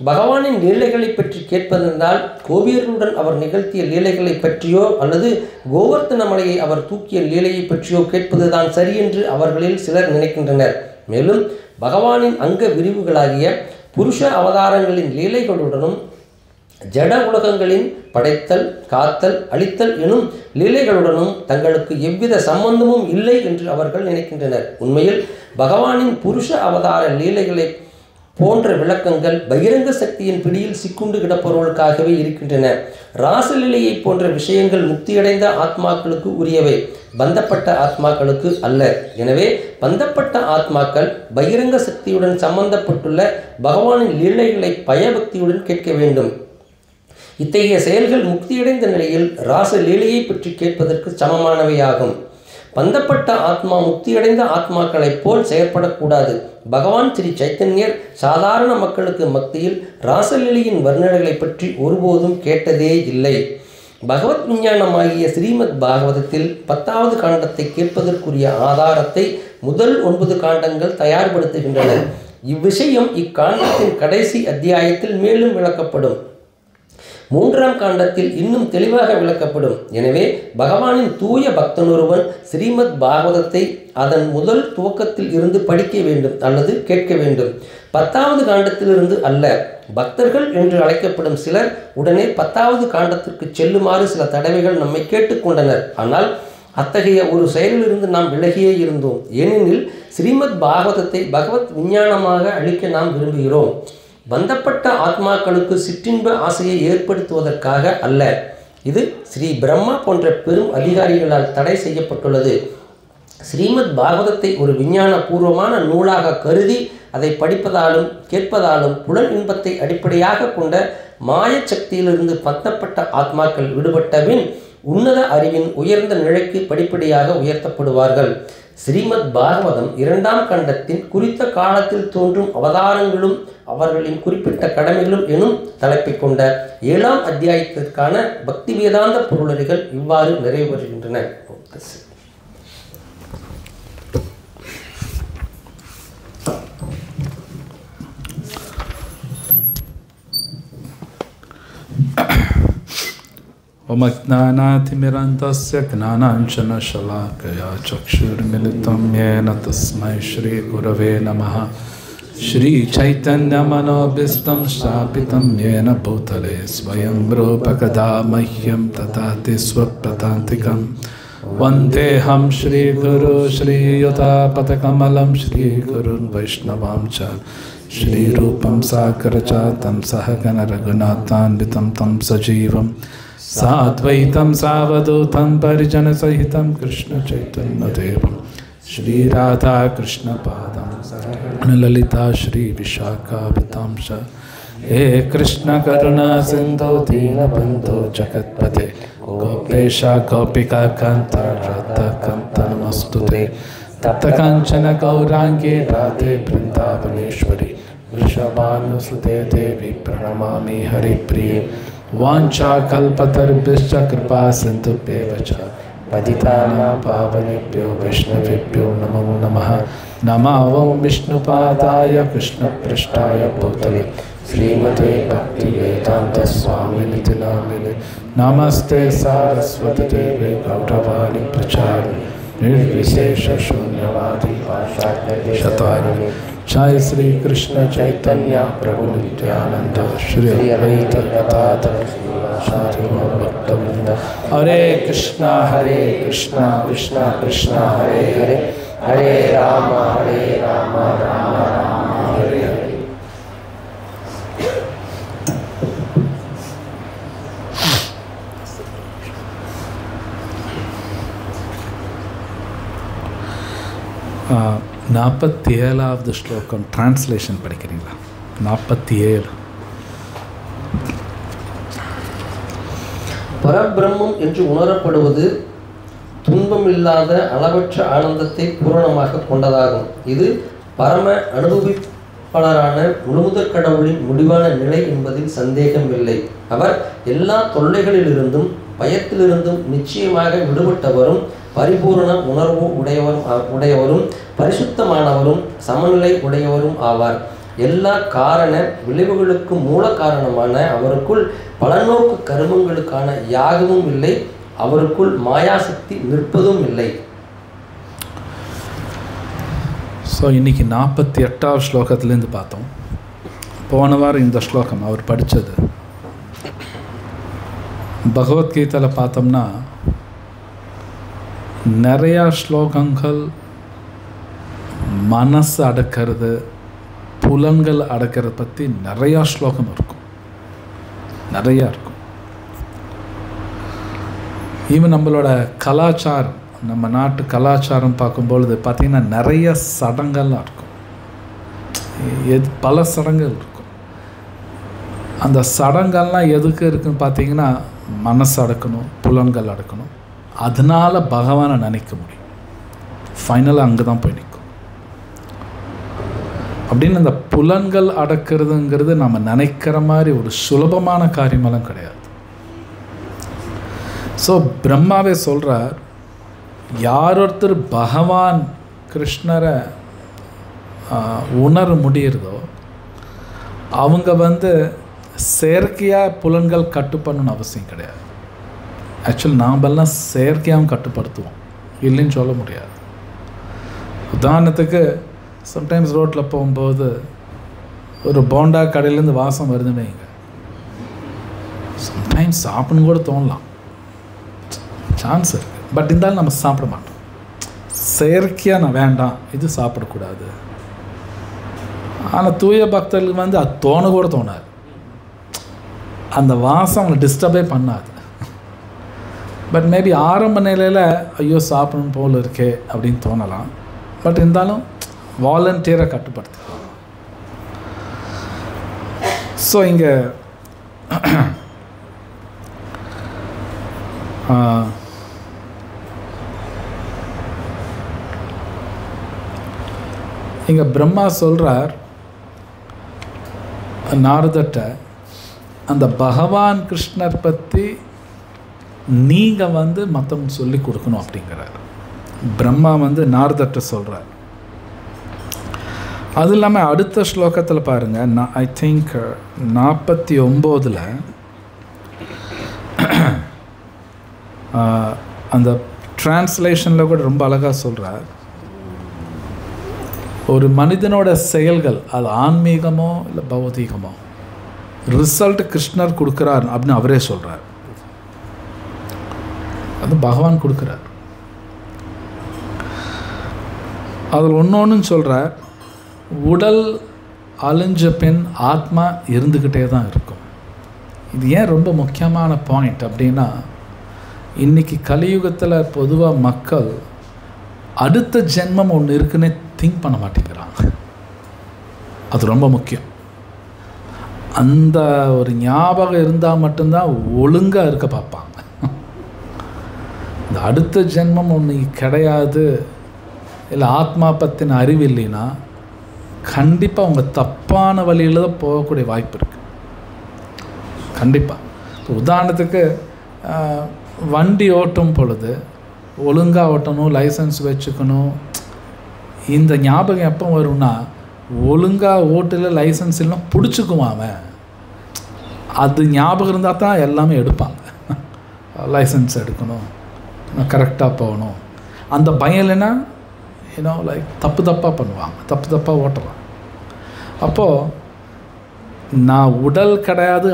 பகவானின் லீலைகளை பற்றி கேட்பதென்றால் கோபியர்களுடன் அவர் நிகழ்த்திய லீலைகளை பற்றியோ அல்லது கோவர்த்தன மலையை அவர் தூக்கிய லீலையை பற்றியோ கேட்பதுதான் சரியென்று அவர்களில் சிலர் நினைக்கின்றனர். மேலும் பகவானின் அங்க விரிவுகளாகிய புருஷ அவதாரங்களின் லீலைகளுடனும் ஜட உலகங்களின் படைத்தல், காத்தல், அழித்தல் எனும் லீலைகளுடனும் தங்களுக்கு எவ்வித சம்பந்தமும் இல்லை என்று அவர்கள் நினைக்கின்றனர். உண்மையில் பகவானின் புருஷ அவதார லீலைகளை போன்ற விளக்கங்கள் பகிரங்க சக்தியின் பிடியில் சிக்குண்டு கிடப்பவர்களுக்காகவே இருக்கின்றன. ராசலீலையை போன்ற விஷயங்கள் முக்தியடைந்த ஆத்மாக்களுக்கு உரியவை, பந்தப்பட்ட ஆத்மாக்களுக்கு அல்ல. எனவே பந்தப்பட்ட ஆத்மாக்கள் பகிரங்க சக்தியுடன் சம்பந்தப்பட்டுள்ள பகவானின் லீலைகளை பயபக்தியுடன் கேட்க வேண்டும். இத்தகைய செயல்கள் முக்தியடைந்த நிலையில் ராச லீலையை பற்றி கேட்பதற்கு சமமானவையாகும். பந்தப்பட்ட ஆத்மா முக்தியடைந்த ஆத்மாக்களைப் போல் செயற்படக்கூடாது. பகவான் ஸ்ரீ சைத்தன்யர் சாதாரண மக்களுக்கு மத்தியில் ராசலீலையின் வர்ணனைகளை பற்றி ஒருபோதும் கேட்டதே இல்லை. பகவத் விஞ்ஞானமாகிய ஸ்ரீமத் பாகவதத்தில் 10வது காண்டத்தை கேட்பதற்குரிய ஆதாரத்தை முதல் 9 காண்டங்கள் தயார்படுத்துகின்றன. இவ்விஷயம் இக்காண்டத்தின் கடைசி அத்தியாயத்தில் மேலும் விளக்கப்படும். 3ஆம் காண்டத்தில் இன்னும் தெளிவாக விளக்கப்படும். எனவே பகவானின் தூய பக்தனொருவன் ஸ்ரீமத் பாகவதத்தை அதன் முதல் துவக்கத்தில் இருந்து படிக்க வேண்டும் அல்லது கேட்க வேண்டும். 10வது காண்டத்திலிருந்து அல்ல. பக்தர்கள் என்று அழைக்கப்படும் சிலர் உடனே 10வது காண்டத்திற்கு செல்லுமாறு சில தடவைகள் நம்மை கேட்டுக்கொண்டனர். ஆனால் அத்தகைய ஒரு செயலிலிருந்து நாம் விலகியே இருந்தோம். ஏனெனில் ஸ்ரீமத் பாகவதத்தை பகவத் விஞ்ஞானமாக அளிக்க நாம் விரும்புகிறோம். பந்தப்பட்ட ஆத்மாக்களுக்கு சிற்றின்ப ஆசையை ஏற்படுத்துவதற்காக அல்ல. இது ஸ்ரீ பிரம்மா போன்ற பெரும் அதிகாரிகளால் தடை செய்யப்பட்டுள்ளது. ஸ்ரீமத் பாகவதத்தை ஒரு விஞ்ஞான பூர்வமான நூலாக கருதி அதை படிப்பதாலும் கேட்பதாலும் புலன் இன்பத்தை அடிப்படையாக கொண்ட மாய சக்தியிலிருந்து பந்தப்பட்ட ஆத்மாக்கள் விடுபட்டபின் உன்னத அறிவின் உயர்ந்த நிலைக்கு படிப்படியாக உயர்த்தப்படுவார்கள். ஸ்ரீமத் பாகவதம் 2ஆம் கண்டத்தின் குறித்த காலத்தில் தோன்றும் அவதாரங்களும் அவர்களின் குறிப்பிட்ட கடமைகளும் எனும் தலைப்பை கொண்ட 7ஆம் அத்தியாயத்திற்கான பக்தி வேதாந்த பொருளறிகள் இவ்வாறு நிறைவேறுகின்றன. ओम ज्ञानातिमिरन्तस्य ज्ञानाञ्जनशलाकया चक्षुर्मिलितं येन तस्मै श्रीगुरवे नमः. श्रीचैतन्यमनोभीष्टं स्थापितं येन भूतले स्वयं रूपकदा मह्यं ददाति स्वप्रदान्तिकं. वन्देऽहं श्रीगुरु श्रीयुतापदकमलं श्रीगुरुन् वैष्णवां च श्रीरूपं साग्रजातं सहगणरघुनाथान्वितं तं सजीवं साद्वैतं सावधूतं परिजनसहितं कृष्णचैतन्यदेवं श्रीराधाकृष्णपादं ललिता श्रीविशाखावतां च. हे कृष्णकरुणा सिन्धो दीनबन्धो जगत्पते गोपेश गोपिका कान्त राधाकान्त नमस्तुते. तप्तकाञ्चन गौराङ्गी राधे वृन्दावनेश्वरी वृषभानुसुते देवी प्रणमामि हरिप्रिये. वाञ्छाकल्पतरुभ्यश्च कृपा सिन्धुभ्येव च पतितानां पावनेभ्यो वैष्णवेभ्यो नमो नमः. नमो विष्णुपादाय कृष्णपृष्ठाय भूतले श्रीमते भक्तिवेदान्तस्वामिनिति नामिने. नमस्ते सारस्वती देवे गौरवाणी प्रचारिणे निर्विशेष शून्यवादी शतारिणे. जय श्री कृष्ण चैतन्य प्रभु नित्यानंद श्री अद्वैत गदाधर श्रीवासादि गौरभक्तवृंद। हरे कृष्णा कृष्णा कृष्णा हरे हरे, हरे राम राम राम हरे हरे। நாற்பத்தி ஏழாவது ஸ்லோகம் டிரான்ஸ்லேஷன் படிக்கிறீங்களா? 47. பரபிரம்மம் என்று உணரப்படுவது துன்பமில்லாத அளவற்ற ஆனந்தத்தை பூரணமாக கொண்டதாகும். இது பரம அனுபவிப்பாளரான முழுமுதற் கடவுளின் முடிவான நிலை என்பதில் சந்தேகமில்லை. அவர் எல்லா தொல்லைகளிலிருந்தும் பயத்திலிருந்தும் நிச்சயமாக விடுபட்டவரும் பரிபூரண உணர்வு உடையவரும் பரிசுத்தமானவரும் சமநிலை உடையவரும் ஆவார். எல்லா காரண விளைவுகளுக்கு மூல காரணமான அவருக்குள் பலநோக்கு கருமங்களுக்கான யாகமும் இல்லை. அவருக்குள் மாயாசக்தி நிற்பதும் இல்லை. ஸோ இன்னைக்கு 48வது ஸ்லோகத்துலேருந்து பார்த்தோம். போன வாரம் இந்த ஸ்லோகம் அவர் படித்தது. பகவத்கீதையில் பார்த்தோம்னா நிறையா ஸ்லோகங்கள் மனசு அடக்கிறது, புலன்கள் அடக்கிறது பற்றி நிறையா ஸ்லோகம் இருக்கும், நிறையா இருக்கும். ஈவன் நம்மளோட கலாச்சாரம், நம்ம நாட்டு கலாச்சாரம் பார்க்கும்பொழுது பார்த்திங்கன்னா நிறைய சடங்கெல்லாம் இருக்கும். பல சடங்குகள் இருக்கும். அந்த சடங்கெல்லாம் எதுக்கு இருக்குன்னு பார்த்தீங்கன்னா மனசு அடக்கணும், புலன்கள் அடக்கணும். அதனால் பகவானை நினைக்க முடியும். ஃபைனலாக அங்கே தான் போய் நிற்கும். அப்படின்னு அந்த புலன்கள் அடக்கிறதுங்கிறது நம்ம நினைக்கிற மாதிரி ஒரு சுலபமான காரியமெல்லாம் கிடையாது. ஸோ பிரம்மாவே சொல்கிறார், யார் ஒருத்தர் பகவான் கிருஷ்ணரை உணர முடியறதோ அவங்க செயற்கையாக புலன்கள் கட்டுப்படணும்னு அவசியம் கிடையாது. ஆக்சுவலி நாமெல்லாம் செயற்கையாகவும் கட்டுப்படுத்துவோம், இல்லைன்னு சொல்ல முடியாது. உதாரணத்துக்கு சம்டைம்ஸ் ரோட்டில் போகும்போது ஒரு போண்டா கடையிலேருந்து வாசம் வருதுன்னு வைங்க, சம்டைம்ஸ் சாப்பிடணும் கூட தோணலாம், சான்ஸ் இருக்குது. பட் இருந்தாலும் நம்ம சாப்பிட மாட்டோம். செயற்கையாக நான் வேண்டாம், இது சாப்பிடக்கூடாது. ஆனால் தூய பக்தர்களுக்கு அது தோண கூட தோணாது. அந்த வாசம் அவங்களை டிஸ்டர்பே பண்ணாது. பட் மேபி ஆரம்ப நிலையில் ஐயோ சாப்பிடணும் போல் இருக்கே அப்படின்னு தோணலாம். பட் இருந்தாலும் வாலண்டியராக கட்டுப்படுத்திக்கலாம். ஸோ இங்கே பிரம்மா சொல்கிறார் நாரதட்ட, அந்த பகவான் கிருஷ்ணர் பற்றி நீங்கள் மற்றவங்க சொல்லி கொடுக்கணும் அப்படிங்கிறார். பிரம்மா நாரதட்ட சொல்கிறார். அது இல்லாமல் அடுத்த ஸ்லோகத்தில் பாருங்கள், ஐ திங்க் 49 அந்த டிரான்ஸ்லேஷனில் கூட ரொம்ப அழகாக சொல்கிறார். ஒரு மனிதனோட செயல்கள், அது ஆன்மீகமோ இல்லை பௌதீகமோ, ரிசல்ட் கிருஷ்ணர் கொடுக்குறார் அப்படின்னு அவரே சொல்கிறார். அது பகவான் கொடுக்குறார். அதில் ஒன்று சொல்கிறார், உடல் அழிஞ்ச பின் ஆத்மா இருந்துக்கிட்டே தான் இருக்கும். இது ஏன் ரொம்ப முக்கியமான பாயிண்ட் அப்படின்னா, இன்றைக்கி கலியுகத்தில் பொதுவாக மக்கள் அடுத்த ஜென்மம் ஒன்று இருக்குன்னே திங்க் பண்ண மாட்டேங்கிறாங்க. அது ரொம்ப முக்கியம். அந்த ஒரு ஞாபகம் இருந்தால் மட்டும்தான் ஒழுங்காக இருக்க பார்ப்பாங்க. இந்த அடுத்த ஜென்மம் ஒன்று கிடையாது, இல்லை ஆத்மா பற்றின அறிவு இல்லைன்னா கண்டிப்பாக அவங்க தப்பான வழியில் தான் போகக்கூடிய வாய்ப்பு இருக்குது. கண்டிப்பாக. உதாரணத்துக்கு வண்டி ஓட்டும் பொழுது ஒழுங்காக ஓட்டணும், லைசன்ஸ் வச்சுக்கணும். இந்த ஞாபகம் எப்போ வரும்னா, ஒழுங்காக ஓட்டில் லைசன்ஸ் இல்லைனா பிடிச்சிக்குவான் அவன். அது ஞாபகம் இருந்தால் தான் எல்லாமே எடுப்பாங்க. லைசன்ஸ் எடுக்கணும், கரெக்டாக போகணும். அந்த பயம் இல்லைன்னா தப்பு தப்பாக பண்ணுவாங்க, தப்பாக ஓட்டலாம். அப்போது நான் உடல் கிடையாது,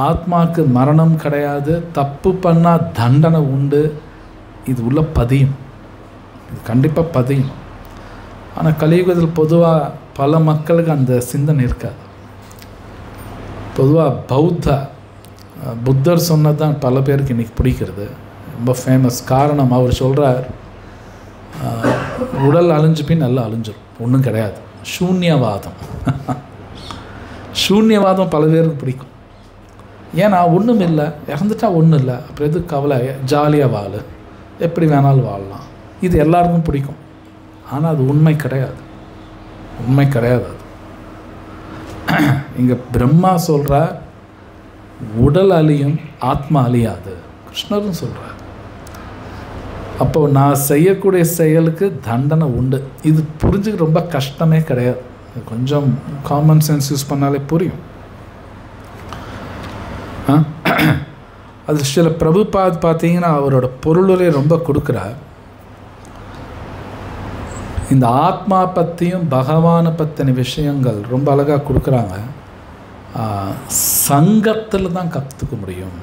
ஆத்மாவுக்கு மரணம் கிடையாது, தப்பு பண்ணால் தண்டனை உண்டு, இது உள்ள பதியும், இது கண்டிப்பாக பதியும். ஆனால் கலியுகத்தில் பொதுவாக பல மக்களுக்கு அந்த சிந்தனை இருக்காது. பொதுவாக புத்தர் சொன்னது தான் பல பேருக்கு இன்றைக்கி பிடிக்கிறது, ரொம்ப ஃபேமஸ். காரணம், அவர் சொல்கிறார், உடல் அழிஞ்சு பின் நல்லா அழிஞ்சிடும், ஒன்றும் கிடையாது, சூன்யவாதம். சூன்யவாதம் பல பேருக்கு பிடிக்கும். ஏன்னா ஒன்றும் இல்லை, இறந்துட்டா ஒன்றும் இல்லை, அப்புறம் எது கவலை, ஜாலியாக வாழ, எப்படி வேணாலும் வாழலாம், இது எல்லாருக்கும் பிடிக்கும். ஆனால் அது உண்மை கிடையாது, உண்மை கிடையாது. அது இங்கே பிரம்மா சொல்கிறார், உடல் அழியும், ஆத்மா அழியாது, கிருஷ்ணரும் சொல்கிறார். அப்போ நான் செய்யக்கூடிய செயலுக்கு தண்டனை உண்டு. இது புரிஞ்சுக்க ரொம்ப கஷ்டமே கிடையாது, கொஞ்சம் காமன் சென்ஸ் யூஸ் பண்ணாலே புரியும். அது சில பிரபுபாத் பார்த்தீங்கன்னா அவரோட பொருளே ரொம்ப கொடுக்குறார். இந்த ஆத்மா பற்றியும் பகவானை பற்றின விஷயங்கள் ரொம்ப அழகாக கொடுக்குறாங்க. சங்கத்தில் தான் கற்றுக்க முடியும்.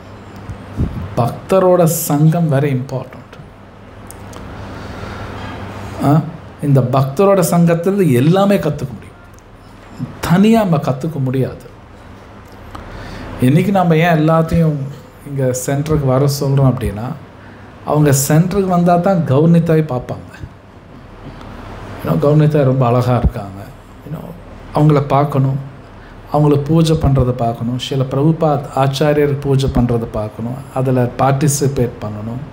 பக்தரோட சங்கம் வெரி இம்பார்ட்டண்ட். இந்த பக்தரோட சங்கத்தில் எல்லாமே கற்றுக்க முடியும், தனியாக நம்ம கற்றுக்க முடியாது. இன்றைக்கி நம்ம ஏன் எல்லாத்தையும் இங்கே சென்டருக்கு வர சொல்கிறோம் அப்படின்னா, அவங்க சென்டருக்கு வந்தால் தான் கௌர்னித்தாய் பார்ப்பாங்க. கௌர்னித்தாய் ரொம்ப அழகாக இருக்காங்க, அவங்கள பார்க்கணும், அவங்கள பூஜை பண்ணுறதை பார்க்கணும், சில பிரபுபாத் ஆச்சாரியர் பூஜை பண்ணுறதை பார்க்கணும், அதில் பார்ட்டிசிபேட் பண்ணணும்,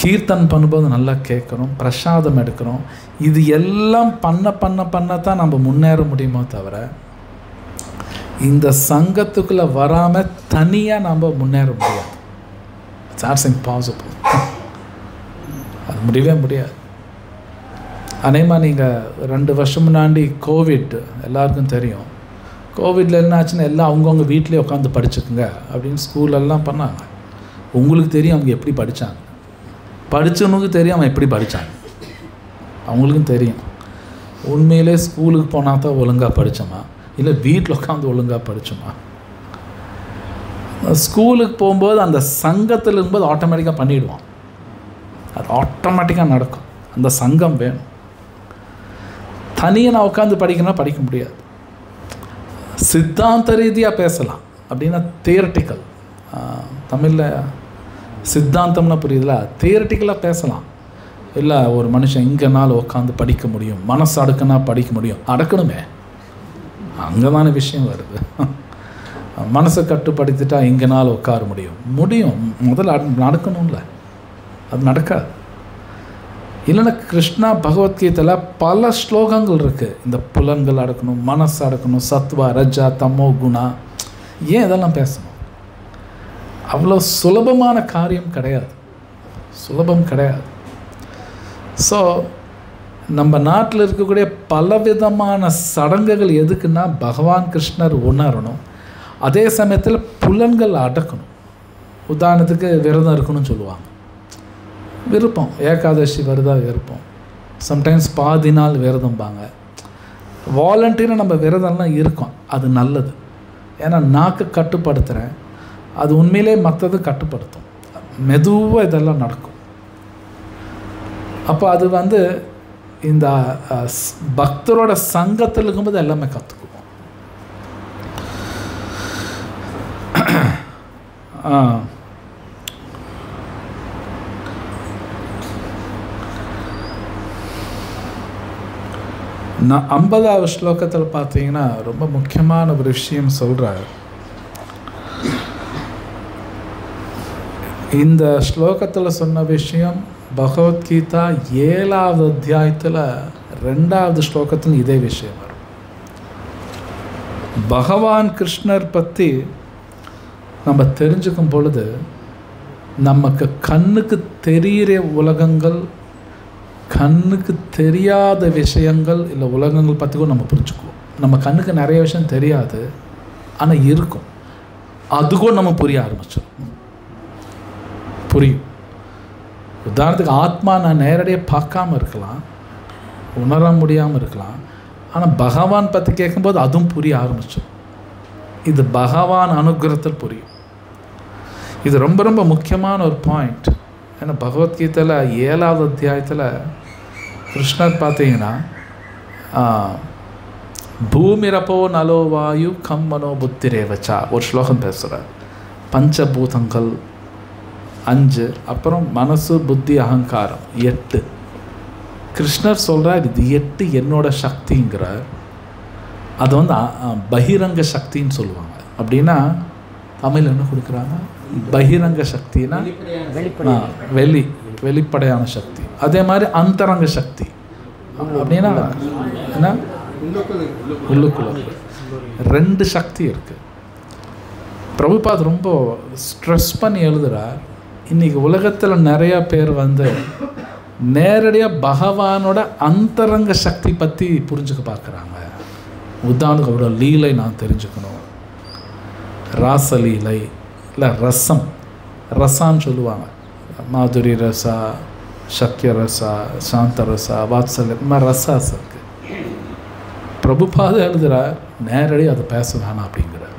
கீர்த்தன் பண்ணும்போது நல்லா கேட்குறோம், பிரசாதம் எடுக்கிறோம். இது எல்லாம் பண்ணத்தான் நம்ம முன்னேற முடியுமோ தவிர, இந்த சங்கத்துக்குள்ளே வராமல் தனியாக நம்ம முன்னேற முடியாது. இட்ஸ் இம்பாசிபிள், அது முடியவே முடியாது. அதேமா நீங்கள் 2 வருஷம் முன்னாடி கோவிட் எல்லாருக்கும் தெரியும். கோவிட்டில் என்ன ஆச்சுன்னா எல்லாம் அவங்கவுங்க வீட்டிலே உட்காந்து படிச்சுக்குங்க அப்படின்னு ஸ்கூலெல்லாம் பண்ணாங்க. உங்களுக்கு தெரியும் அவங்க எப்படி படித்தாங்க, படித்தவனுக்கு தெரியும் அவன் எப்படி படித்தான், அவங்களுக்கும் தெரியும். உண்மையிலே ஸ்கூலுக்கு போனால் தான் ஒழுங்காக படித்தோமா, இல்லை வீட்டில் உட்காந்து ஒழுங்காக படித்தோமா? ஸ்கூலுக்கு போகும்போது அந்த சங்கத்தில் இருக்கும்போது ஆட்டோமேட்டிக்காக பண்ணிவிடுவான், அது ஆட்டோமேட்டிக்காக நடக்கும். அந்த சங்கம் வேணும். தனியாக நான் உட்காந்து படிக்கணும்னா படிக்க முடியாது. சித்தாந்த ரீதியாக பேசலாம் அப்படின்னா தியரட்டிக்கல், தமிழில் சித்தாந்தம்னா புரியுதுல, தியரட்டிக்கலாக பேசலாம். இல்லை ஒரு மனுஷன் இங்கேனாலும் உட்காந்து படிக்க முடியும், மனசு அடக்குனா படிக்க முடியும், அடக்கணுமே, அங்கே தானே விஷயம் வருது. மனசை கட்டுப்படுத்திட்டா எங்கேனாலும் உட்கார முடியும், முதல்ல நடக்கணும்ல, அது நடக்காது. இல்லைன்னா கிருஷ்ணா பகவத்கீதையில் பல ஸ்லோகங்கள் இருக்குது, இந்த புலன்கள் அடக்கணும், மனசு அடக்கணும், சத்வா ரஜா தமோ குணா. ஏன் இதெல்லாம் பேசணும்? அவ்வளோ சுலபமான காரியம் கிடையாது, சுலபம் கிடையாது. ஸோ நம்ம நாட்டில் இருக்கக்கூடிய பலவிதமான சடங்குகள் எதுக்குன்னா பகவான் கிருஷ்ணர் உணரணும், அதே சமயத்தில் புலன்கள் அடக்கணும். உதாரணத்துக்கு விரதம் இருக்கணும்னு சொல்லுவாங்க, விருப்பம், ஏகாதசி விரதம் விருப்பம், சம்டைம்ஸ் பாதி நாள் விரதம்பாங்க. வாலண்டியராக நம்ம விரதம்லாம் இருக்கோம், அது நல்லது. ஏன்னா நாக்கு கட்டுப்படுத்துகிறேன், அது உண்மையிலே மற்றது கட்டுப்படுத்தும், மெதுவாக இதெல்லாம் நடக்கும். அப்போ அது இந்த பக்தரோட சங்கத்தில் இருக்கும்போது எல்லாமே கற்றுக்குவோம். நான் 50வது ஸ்லோகத்தில் பார்த்தீங்கன்னா ரொம்ப முக்கியமான ஒரு விஷயம் சொல்கிறார். இந்த ஸ்லோகத்தில் சொன்ன விஷயம் பகவத்கீதா 7வது அத்தியாயத்தில் 2வது ஸ்லோகத்தில் இதே விஷயம் வரும். பகவான் கிருஷ்ணர் பற்றி நம்ம தெரிஞ்சுக்கும் பொழுது நமக்கு கண்ணுக்கு தெரிகிற உலகங்கள், கண்ணுக்கு தெரியாத விஷயங்கள் இல்லை உலகங்கள் பற்றி கூட நம்ம புரிஞ்சுக்குவோம். நம்ம கண்ணுக்கு நிறைய விஷயம் தெரியாது, ஆனால் இருக்கும், அது கூட நம்ம புரிய ஆரம்பிச்சிடும், புரியும். உதாரணத்துக்கு ஆத்மா நான் நேரடியாக பார்க்காம இருக்கலாம், உணர முடியாமல் இருக்கலாம், ஆனால் பகவான் பற்றி கேட்கும்போது அதுவும் புரிய ஆரம்பிச்சோம். இது பகவான் அனுகிரகத்தில் புரியும். இது ரொம்ப ரொம்ப முக்கியமான ஒரு பாயிண்ட். ஏன்னா பகவத்கீதையில் 7வது அத்தியாயத்தில் கிருஷ்ணர் பார்த்தீங்கன்னா பூமிரப்போ நலோ வாயு கம் மனோ புத்திரேவச்சா ஒரு ஸ்லோகம் பேசுகிறார். பஞ்சபூதங்கள் 5, அப்புறம் மனசு புத்தி அகங்காரம் 8. கிருஷ்ணர் சொல்கிறார் இது 8 என்னோட சக்திங்கிறார். அது வந்து பகிரங்க சக்தின்னு சொல்லுவாங்க. அப்படின்னா தமிழ் என்ன கொடுக்குறாங்க? பகிரங்க சக்தினா வெளிப்படையான சக்தி. அதே மாதிரி அந்தரங்க சக்தி அப்படின்னா என்ன? உள்ளுக்குள்ள 2 சக்தி இருக்குது. பிரபுபாத் ரொம்ப ஸ்ட்ரெஸ் பண்ணி எழுதுகிறார். இன்றைக்கி உலகத்தில் நிறையா பேர் வந்து நேரடியாக பகவானோட அந்தரங்க சக்தி பற்றி புரிஞ்சுக்க பார்க்குறாங்க. உதாரணத்துக்கு அவரோட லீலை நான் தெரிஞ்சுக்கணும், ராசலீலை இல்லை ரசான்னு சொல்லுவாங்க. மாதுரி ரசா, சக்கிய ரசா, சாந்த ரசா, வாத்சல்யம், இந்த மாதிரி ரசாஸ் இருக்குது. பிரபுபாத எழுதுகிறார் நேரடியாக அதை பேச வேணாம் அப்படிங்கிறார்.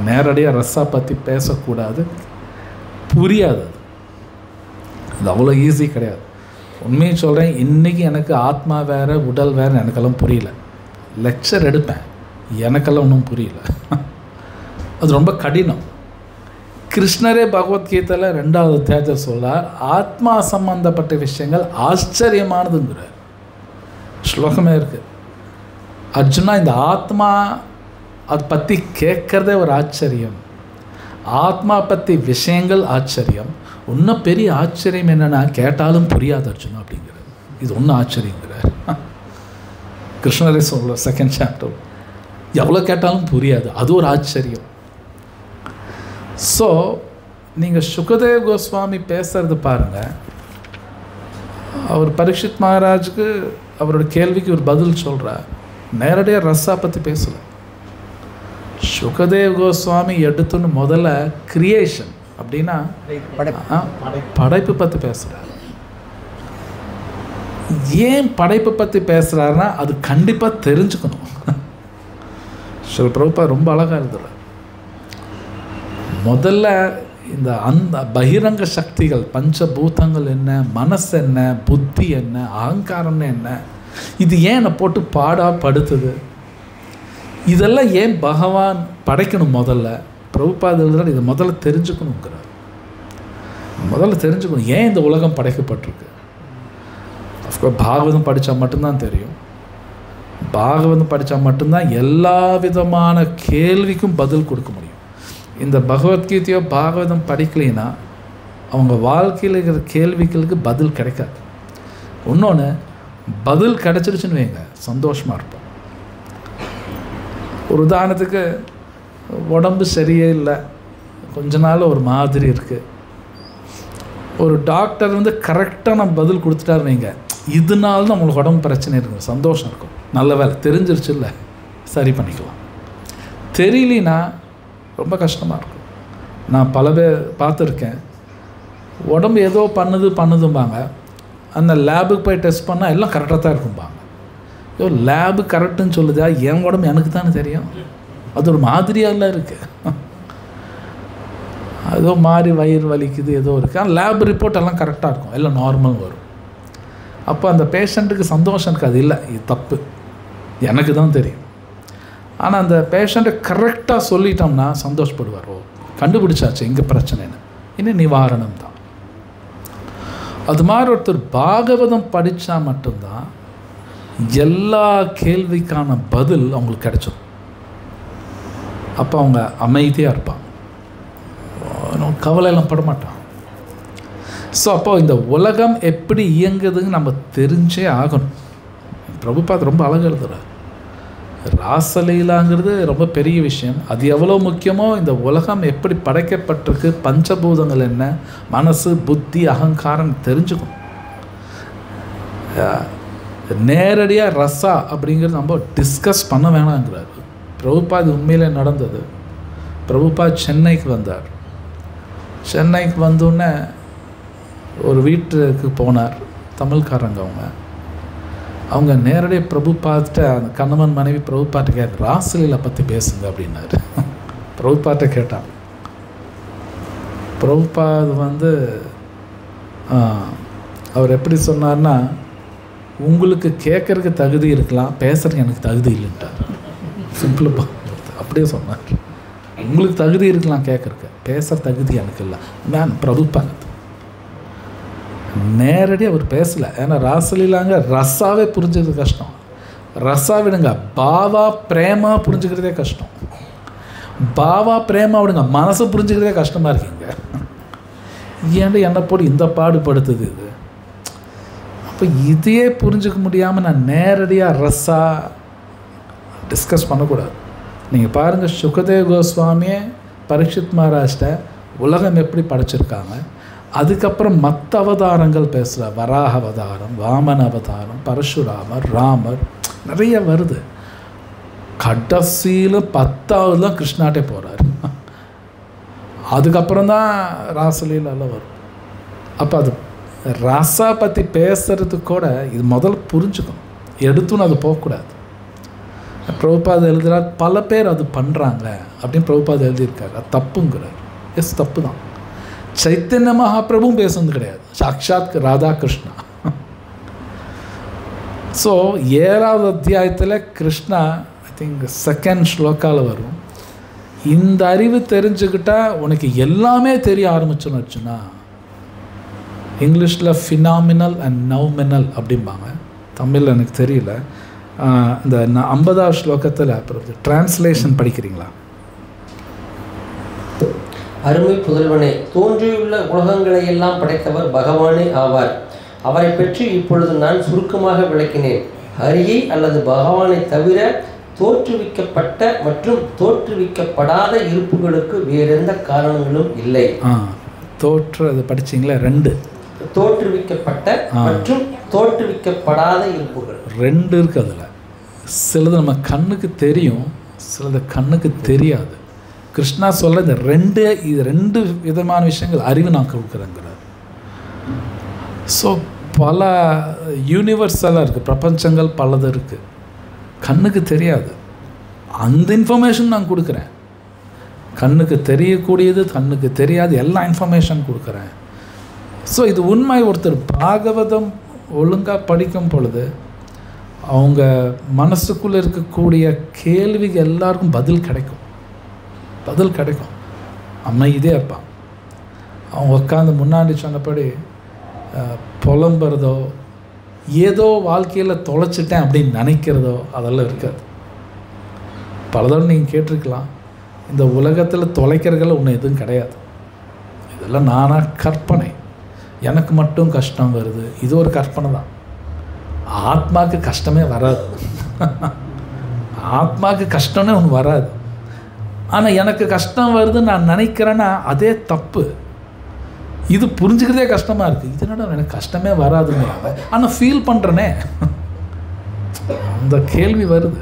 நேரடியாக ரசா பற்றி பேசக்கூடாது, புரியாது. அது அவ்வளோ ஈஸி கிடையாது. உண்மையை சொல்கிறேன், இன்றைக்கி எனக்கு ஆத்மா வேறு உடல் வேறு எனக்கெல்லாம் புரியல. லெக்சர் எடுப்பேன், எனக்கெல்லாம் ஒன்றும் புரியல. அது ரொம்ப கடினம். கிருஷ்ணரே பகவத்கீதையில் 2வது அத்தியாயத்தில் சொல்றார், ஆத்மா சம்பந்தப்பட்ட விஷயங்கள் ஆச்சரியமானதுங்கிறார். ஸ்லோகமே இருக்குது. அர்ஜுனா, இந்த ஆத்மா அதை பற்றி கேட்குறதே ஒரு ஆச்சரியம். ஆத்மா பற்றி விஷயங்கள் ஆச்சரியம். இன்னும் பெரிய ஆச்சரியம் என்னென்னா கேட்டாலும் புரியாது அர்ஜுனா அப்படிங்கிறது. இது ஒன்றும் ஆச்சரியங்கிறார். கிருஷ்ணரே சொல்ல 2nd சாப்டர், எவ்வளோ கேட்டாலும் புரியாது, அது ஒரு ஆச்சரியம். ஸோ நீங்கள் சுகதேவ் கோஸ்வாமி பேசுறது பாருங்கள். அவர் பரீட்சித் மகாராஜுக்கு அவரோட கேள்விக்கு ஒரு பதில் சொல்கிறார். நேரடியாக ரஸா பற்றி பேசலை. சுகதேவ் கோஸ்வாமி எடுத்துன்னு முதல்ல கிரியேஷன் அப்படின்னா படைப்பு பற்றி பேசுகிறார். ஏன் படைப்பு பற்றி பேசுகிறாருன்னா அது கண்டிப்பாக தெரிஞ்சுக்கணும். சில பிரபுபா ரொம்ப அழகாக எழுதுறார். முதல்ல அந்த பகிரங்க சக்திகள், பஞ்சபூதங்கள் என்ன, மனசு என்ன, புத்தி என்ன, அகங்காரம்னு என்ன, இது ஏன் என்னை போட்டு பாடாப்படுத்துது, இதெல்லாம் ஏன் பகவான் படைக்கணும்? முதல்ல பிரபுபாத எழுதுறார், இதை முதல்ல தெரிஞ்சுக்கணுங்கிறார். முதல்ல தெரிஞ்சுக்கணும் ஏன் இந்த உலகம் படைக்கப்பட்டிருக்கு. அஃப்கோர்ஸ் பாகவதம் படித்தா மட்டும்தான் தெரியும். பாகவதம் படித்தா மட்டும்தான் எல்லா விதமான கேள்விக்கும் பதில் கொடுக்க முடியும். இந்த பகவத்கீதையோ பாகவதம் படிக்கலைன்னா அவங்க வாழ்க்கையில் இருக்கிற கேள்விகளுக்கு பதில் கிடைக்காது. இன்னொன்று, பதில் கிடச்சிருச்சுன்னு வைங்க, சந்தோஷமாக இருப்போம். ஒரு உதாரணத்துக்கு, உடம்பு சரியே இல்லை, கொஞ்ச நாள் ஒரு மாதிரி இருக்குது. ஒரு டாக்டர் வந்து கரெக்டாக நம்ம பதில் கொடுத்துட்டாருன்னு வைங்க, இதனால தான் நம்மளுக்கு உடம்பு பிரச்சனை இருக்குது, சந்தோஷம் இருக்கும். நல்ல வேலை தெரிஞ்சிருச்சு, இல்லை சரி பண்ணிக்கலாம். தெரியலனா ரொம்ப கஷ்டமாக இருக்கும். நான் பல பேர் பார்த்துருக்கேன், உடம்பு ஏதோ பண்ணுதும்பாங்க. அந்த லேபுக்கு போய் டெஸ்ட் பண்ணால் எல்லாம் கரெக்டாக தான் இருக்கும்பாங்க. ஐயோ, லேபு கரெக்டுன்னு சொல்லுதா, என் உடம்பு எனக்கு தானே தெரியும். அது ஒரு மாதிரியாலாம் இருக்குது. ஏதோ மாதிரி வயிறு வலிக்குது ஏதோ இருக்குது, ஆனால் லேப் ரிப்போர்ட் எல்லாம் கரெக்டாக இருக்கும், எல்லாம் நார்மல் வரும். அப்போ அந்த பேஷண்ட்டுக்கு சந்தோஷம் இருக்காது, இல்லை இது தப்பு எனக்கு தான் தெரியும். ஆனால் அந்த பேஷண்ட்டை கரெக்டாக சொல்லிட்டோம்னா சந்தோஷப்படுவார். ஓ, கண்டுபிடிச்சாச்சு இங்கே பிரச்சனைன்னு, இன்னும் நிவாரணம் தான். அது மாதிரி ஒருத்தர் பாகவதம் படித்தா மட்டும்தான் எல்லா கேள்விக்கான பதில் அவங்களுக்கு கிடைச்சிடும். அப்போ அவங்க அமைதியாக இருப்பாங்க, கவலையெல்லாம் பட மாட்டாங்க. ஸோ அப்போ இந்த உலகம் எப்படி இயங்குதுன்னு நம்ம தெரிஞ்சே ஆகணும். பிரபுபாத் ரொம்ப அழகாக எழுதுறார். ராசலீலாங்கிறது ரொம்ப பெரிய விஷயம். அது எவ்வளோ முக்கியமோ இந்த உலகம் எப்படி படைக்கப்பட்டிருக்கு, பஞ்சபூதங்கள் என்ன, மனசு புத்தி அகங்காரம் தெரிஞ்சுக்கணும். நேரடியாக ரசா அப்படிங்கிறது நம்ம டிஸ்கஸ் பண்ண வேணாங்கிறார் பிரபுபாத். உண்மையிலே நடந்தது. பிரபுபாத் சென்னைக்கு வந்தார். சென்னைக்கு வந்தோடனே ஒரு வீட்டுக்கு போனார். தமிழ்காரங்க அவங்க. அவங்க நேரடியாக பிரபுபாட்ட அந்த கணவன் மனைவி பிரபுபாட்ட கேட்க ராசலீலா பற்றி பேசுங்க அப்படின்னாரு. பிரபுபாட்ட கேட்டான். பிரபுபாத் வந்து அவர் எப்படி சொன்னார்னா, உங்களுக்கு கேட்குறதுக்கு தகுதி இருக்கலாம், பேசுறதுக்கு எனக்கு தகுதி இல்லைன்ட்டார். சிம்பிளாக அப்படியே சொன்னார். உங்களுக்கு தகுதி இருக்கலாம் கேட்குறக்கு, பேசுகிற தகுதி எனக்கு இல்லை. மேன் பிரபுபாத் நேரடியாக அவர் பேசலை. ஏன்னா ராசலீலாங்க ரசாவே புரிஞ்சுக்கிறது கஷ்டம். ரசா விடுங்க, பாவா பிரேமா புரிஞ்சுக்கிறதே கஷ்டம். பாவா பிரேமா விடுங்க, மனசை புரிஞ்சுக்கிறதே கஷ்டமாக இருக்கீங்க. ஏன்டா என்னை போட்டு இந்த பாடுபடுத்துது இது. அப்போ இதையே புரிஞ்சுக்க முடியாமல் நான் நேரடியாக ரசா டிஸ்கஸ் பண்ணக்கூடாது. நீங்கள் பாருங்கள், சுகதேவ் கோஸ்வாமியே பரீட்சித் மகாராஜ்ட உலகம் எப்படி படைச்சிருக்காங்க, அதுக்கப்புறம் மற்ற அவதாரங்கள் பேசுகிற வராக அவதாரம், வாமன அவதாரம், பரசுராமர், ராமர் நிறைய வருது. கடைசியில் 10வது தான் கிருஷ்ணாட்டே போகிறார். அதுக்கப்புறம் தான் ராசலீலாவில் வரும். அப்போ அது ரசா பற்றி பேசுகிறதுக்கு கூட இது முதல்ல புரிஞ்சுக்கணும், எடுத்துன்னு அது போகக்கூடாது. பிரபுபாத் எழுதுகிறார், பல பேர் அது பண்ணுறாங்க அப்படின்னு பிரபுபாத் எழுதியிருக்காரு. அது தப்புங்கிறார். எஸ், தப்பு தான். சைத்தன்ய மகாபிரபுவும் பேசுனது கிடையாது, சாக்ஷாத் ராதாகிருஷ்ணா. ஸோ 7வது அத்தியாயத்தில் கிருஷ்ணா ஐ திங்க் 2nd ஸ்லோக்காவில் வரும், இந்த அறிவு தெரிஞ்சுக்கிட்டா உனக்கு எல்லாமே தெரிய ஆரம்பிச்சோன்னு வச்சுன்னா, இங்கிலீஷில் ஃபினாமினல் அண்ட் நவ்மினல் அப்படிம்பாங்க, தமிழில் எனக்கு தெரியல. இந்த 50வது ஸ்லோகத்தில் அப்புறம் டிரான்ஸ்லேஷன் படிக்கிறீங்களா? அருமை புதல்வனே, தோன்றியுள்ள உலகங்களை எல்லாம் படைத்தவர் பகவானே ஆவார். அவரை பற்றி இப்பொழுது நான் சுருக்கமாக விளக்கினேன். ஹரியை அல்லது பகவானை தவிர தோற்றுவிக்கப்பட்ட மற்றும் தோற்றுவிக்கப்படாத இருப்புகளுக்கு வேறெந்த காரணங்களும் இல்லை. அது படிச்சிங்களா? 2 தோற்றுவிக்கப்பட்ட மற்றும் தோற்றுவிக்கப்படாத இருப்புகள் 2 இருக்குது. அதில் சிலது நம்ம கண்ணுக்கு தெரியும், சிலது கண்ணுக்கு தெரியாது. கிருஷ்ணா சொல்ல இந்த 2 விதமான விஷயங்கள் அறிவு நான் கொடுக்குறேங்கிறார். ஸோ பல யூனிவர்ஸெல்லாம் இருக்குது, பிரபஞ்சங்கள் பலது இருக்குது, கண்ணுக்கு தெரியாது. அந்த இன்ஃபர்மேஷன் நான் கொடுக்குறேன். கண்ணுக்கு தெரியக்கூடியது, கண்ணுக்கு தெரியாது, எல்லா இன்ஃபர்மேஷன் கொடுக்குறேன். ஸோ இது உண்மை. ஒருத்தர் பாகவதம் ஒழுங்காக படிக்கும் பொழுது அவங்க மனசுக்குள்ளே இருக்கக்கூடிய கேள்விக்கு எல்லாருக்கும் பதில் கிடைக்கும். அமைதியாக இருப்பான். அவங்க உட்காந்து முன்னாடி சொன்னபடி புலம்புறதோ ஏதோ வாழ்க்கையில் தொலைச்சிட்டேன் அப்படின்னு நினைக்கிறதோ அதெல்லாம் இருக்காது. பலதோடு நீங்கள் கேட்டிருக்கலாம், இந்த உலகத்தில் தொலைக்கிறதுல ஒன்று எதுவும் கிடையாது, இதெல்லாம் நானாக கற்பனை, எனக்கு மட்டும் கஷ்டம் வருது, இது ஒரு கற்பனை தான். ஆத்மாவுக்கு கஷ்டமே வராது. ஆத்மாவுக்கு கஷ்டம்னே ஒன்று வராது. ஆனால் எனக்கு கஷ்டம் வருதுன்னு நான் நினைக்கிறேன்னா அதே தப்பு. இது புரிஞ்சுக்கிறதே கஷ்டமாக இருக்குது. இதனால எனக்கு கஷ்டமே வராதுங்கிறாங்க, ஆனால் ஃபீல் பண்ணுறனே, அந்த கேள்வி வருது.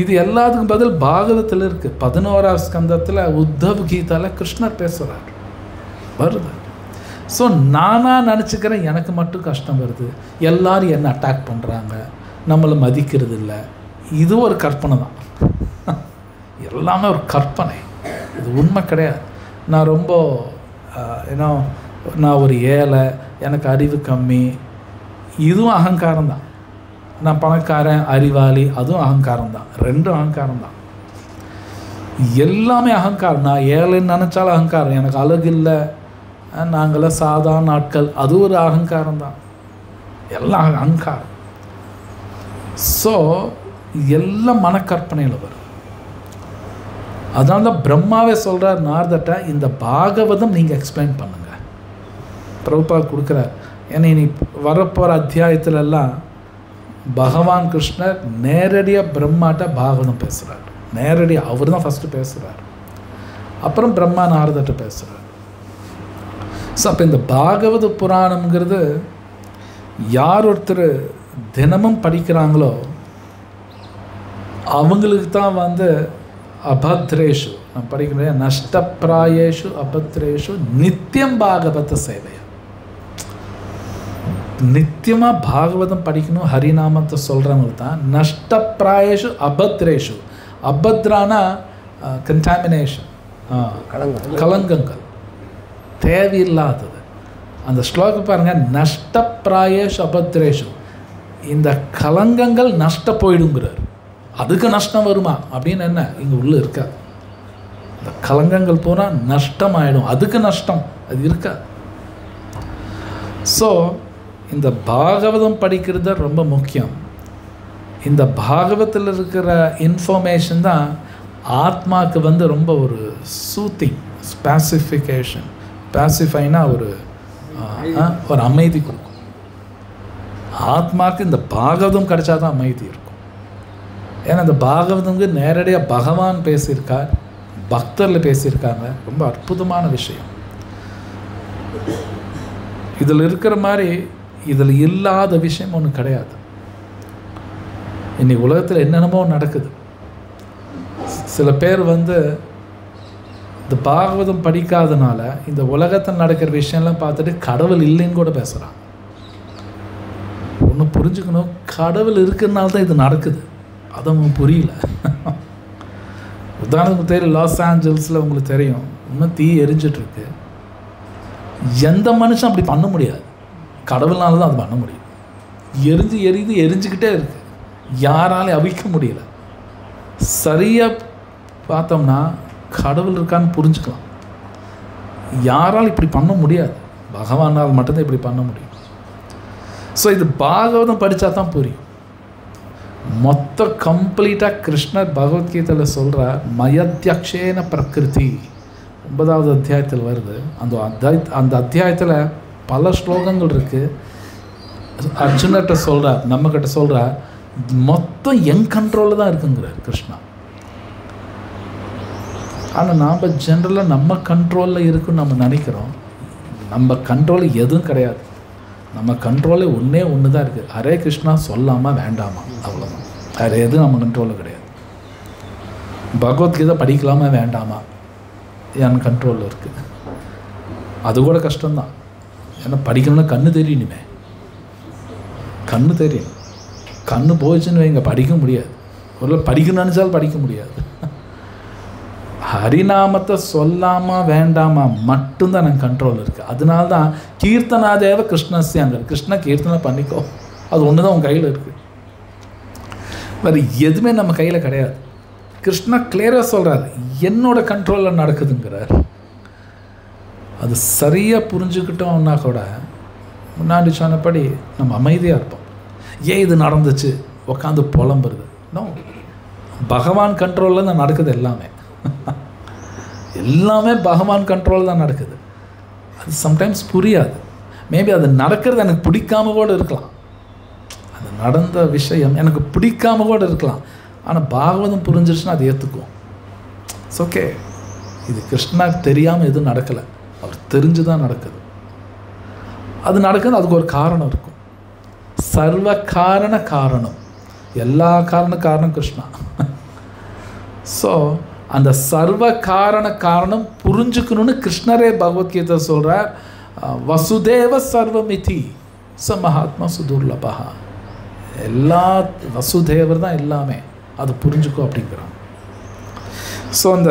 இது எல்லாத்துக்கும் பதில் பாகவதத்தில் இருக்குது. 11வது ஸ்கந்தத்தில் உத்தவ் கீதாவில் கிருஷ்ணர் பேசுகிறார், வருது. ஸோ நானாக நினச்சிக்கிறேன் எனக்கு மட்டும் கஷ்டம் வருது, எல்லோரும் என்னை அட்டாக் பண்ணுறாங்க, நம்மளை மதிக்கிறது இல்லை, இது ஒரு கற்பனை தான். எல்லாமே ஒரு கற்பனை, இது உண்மை கிடையாது. நான் ரொம்ப ஏன்னா நான் ஒரு ஏழை, எனக்கு அறிவு கம்மி, இதுவும் அகங்காரம் தான். நான் பணக்காரன், அறிவாளி, அதுவும் அகங்காரம் தான். 2 அகங்காரம் தான். எல்லாமே அகங்காரம். நான் ஏழைன்னு நினச்சாலும் அகங்காரம். எனக்கு அழகு இல்லை, நாங்களாம் சாதாரண ஆட்கள், அது ஒரு அகங்காரம் தான். எல்லாம் அகங்காரம். ஸோ எல்லாம் மனக்கற்பனையில் வரும். அதனால தான் பிரம்மாவே சொல்கிறார் நாரதட்ட, இந்த பாகவதம் நீங்கள் எக்ஸ்பிளைன் பண்ணுங்கள். பிரபுபாத் கொடுக்குறார். ஏன்னா இனி வரப்போகிற அத்தியாயத்திலெல்லாம் பகவான் கிருஷ்ணர் நேரடியாக பிரம்மாட்ட பாகவதம் பேசுகிறார். நேரடியாக அவர் தான் ஃபஸ்ட்டு பேசுகிறார், அப்புறம் பிரம்மா நாரதட்ட பேசுகிறார். ஸோ அப்போ இந்த பாகவத புராணம்ங்கிறது யார் ஒருத்தர் தினமும் படிக்கிறாங்களோ அவங்களுக்கு தான் அபத்ரேஷு, நான் படிக்கிறேன், நஷ்டப்பிராயேஷு அபத்ரேஷு நித்தியம் பாகவத சேவையா. நித்தியமாக பாகவதம் படிக்கணும் ஹரிநாமத்தை சொல்கிறவங்க தான் நஷ்டப்பிராயேஷு அபத்ரேஷு. அபத்ரானா கண்டாமினேஷன், கலங்கங்கள், தேவையில்லாதது. அந்த ஸ்லோகம் பாருங்கள், நஷ்டப்பிராயேஷு அபத்ரேஷு, இந்த கலங்கங்கள் நஷ்ட போயிடுங்கிறார். அதுக்கு நஷ்டம் வருமா அப்படின்னு என்ன இங்கே உள்ளே இருக்காது. இந்த கலங்கங்கள் போனால் நஷ்டம் ஆகிடும், அதுக்கு நஷ்டம் அது இருக்காது. ஸோ இந்த பாகவதம் படிக்கிறது ரொம்ப முக்கியம். இந்த பாகவத்தில் இருக்கிற இன்ஃபர்மேஷன் தான் ஆத்மாவுக்கு ரொம்ப ஒரு சூத்திங், ஸ்பெசிஃபிகேஷன். பேசிஃபைனா ஒரு அமைதி கொடுக்கும். ஆத்மாவுக்கு இந்த பாகவதம் கிடைச்சா தான் அமைதி இருக்கும். ஏன்னா இந்த பாகவதம்க்கு நேரடியாக பகவான் பேசியிருக்கார், பக்தரில் பேசியிருக்காங்க. ரொம்ப அற்புதமான விஷயம். இதில் இருக்கிற மாதிரி இதில் இல்லாத விஷயம் ஒன்று கிடையாது. இன்னைக்கு உலகத்தில் என்னென்னமோ நடக்குது. சில பேர் இந்த பாகவதம் படிக்காதனால இந்த உலகத்தில் நடக்கிற விஷயம்லாம் பார்த்துட்டு கடவுள் இல்லைன்னு கூட பேசுகிறாங்க. ஒன்று புரிஞ்சுக்கணும், கடவுள் இருக்கிறதுனால தான் இது நடக்குது. அது அவங்க புரியல. உதாரணத்துக்கு தெரியும், லாஸ் ஏஞ்சல்ஸில் உங்களுக்கு தெரியும், இன்னும் தீ எரிஞ்சிட்ருக்கு. எந்த மனுஷன் அப்படி பண்ண முடியாது, கடவுள்னால தான் அது பண்ண முடியும். எரிஞ்சுக்கிட்டே இருக்கு, யாராலையும் அவிக்க முடியல. சரியாக பார்த்தோம்னா கடவுள் இருக்கான்னு புரிஞ்சுக்கலாம். யாரால் இப்படி பண்ண முடியாது, பகவானால் மட்டும்தான் இப்படி பண்ண முடியும். ஸோ இது பாகவதம் படித்தா தான் புரியும். மொத்த கம்ப்ளீட்டாக கிருஷ்ணர் பகவத்கீதையில் சொல்கிற மயத்யக்ஷேன பிரகிருதி 9வது அத்தியாயத்தில் வருது. அந்த அத்தியாயத்தில் பல ஸ்லோகங்கள் இருக்குது. அர்ஜுனர்கிட்ட சொல்கிறார், நம்மக்கிட்ட சொல்கிறார், மொத்தம் என் கண்ட்ரோலில் தான் இருக்குங்கிறார் கிருஷ்ணா. ஆனால் நாம் ஜென்ரலாக நம்ம கண்ட்ரோலில் இருக்குன்னு நம்ம நினைக்கிறோம். நம்ம கண்ட்ரோலில் எதுவும் கிடையாது. நம்ம கண்ட்ரோலில் ஒன்று தான் இருக்குது, ஹரே கிருஷ்ணா சொல்லாமா வேண்டாமா, அவ்வளோதான். வேறு எதுவும் நம்ம கண்ட்ரோலில் கிடையாது. பகவத்கீதை படிக்கலாமா வேண்டாமா என் கண்ட்ரோலில் இருக்குது. அது கூட கஷ்டம்தான். ஏன்னா படிக்கணும்னா கண்ணு தெரியணுமே, கண்ணு தெரியும். கண்ணு போயிடுச்சுன்னு வைங்க, படிக்க முடியாது. ஒரு படிக்கணும்னு நினச்சாலும் படிக்க முடியாது. ஹரிநாமத்தை சொல்லாமா வேண்டாமா மட்டும்தான் எனக்கு கண்ட்ரோல் இருக்குது. அதனால தான் கீர்த்தனாதேவ கிருஷ்ணஸ்யாங்க, கிருஷ்ண கீர்த்தனை பண்ணிக்கோ, அது ஒன்று தான் உன் கையில் இருக்குது. வேறு எதுவுமே நம்ம கையில் கிடையாது. கிருஷ்ணா கிளியராக சொல்கிறார், என்னோட கண்ட்ரோலில் நடக்குதுங்கிறார். அது சரியாக புரிஞ்சுக்கிட்டோம்னா கூட முன்னாடி சொன்னபடி நம்ம அமைதியாக இருப்போம். ஏன் இது நடந்துச்சு உட்காந்து புலம்புறது? நோ, பகவான் கண்ட்ரோலில் தான் நடக்குது. எல்லாமே பகவான் கண்ட்ரோல் தான் நடக்குது. அது சம்டைம்ஸ் புரியாது. மேபி அது நடக்கிறது எனக்கு பிடிக்காம கூட இருக்கலாம். அது நடந்த விஷயம் எனக்கு பிடிக்காம கூட இருக்கலாம். ஆனால் பாகவதம் புரிஞ்சிருச்சுன்னா அது ஏற்றுக்குவோம். It's okay. இது கிருஷ்ணாவுக்கு தெரியாமல் எதுவும் நடக்கலை, அவர் தெரிஞ்சு தான் நடக்குது. அது நடக்குது, அதுக்கு ஒரு காரணம் இருக்கும். சர்வ காரணம், எல்லா காரணம் கிருஷ்ணா. ஸோ அந்த சர்வ காரணம் புரிஞ்சுக்கணும்னு கிருஷ்ணரே பகவத்கீதை சொல்கிறார். வசுதேவ சர்வமிதி ச மகாத்மா சுதுர்லபா. எல்லா வசுதேவர் தான் எல்லாமே, அது புரிஞ்சுக்கோ அப்படிங்கிறான். ஸோ அந்த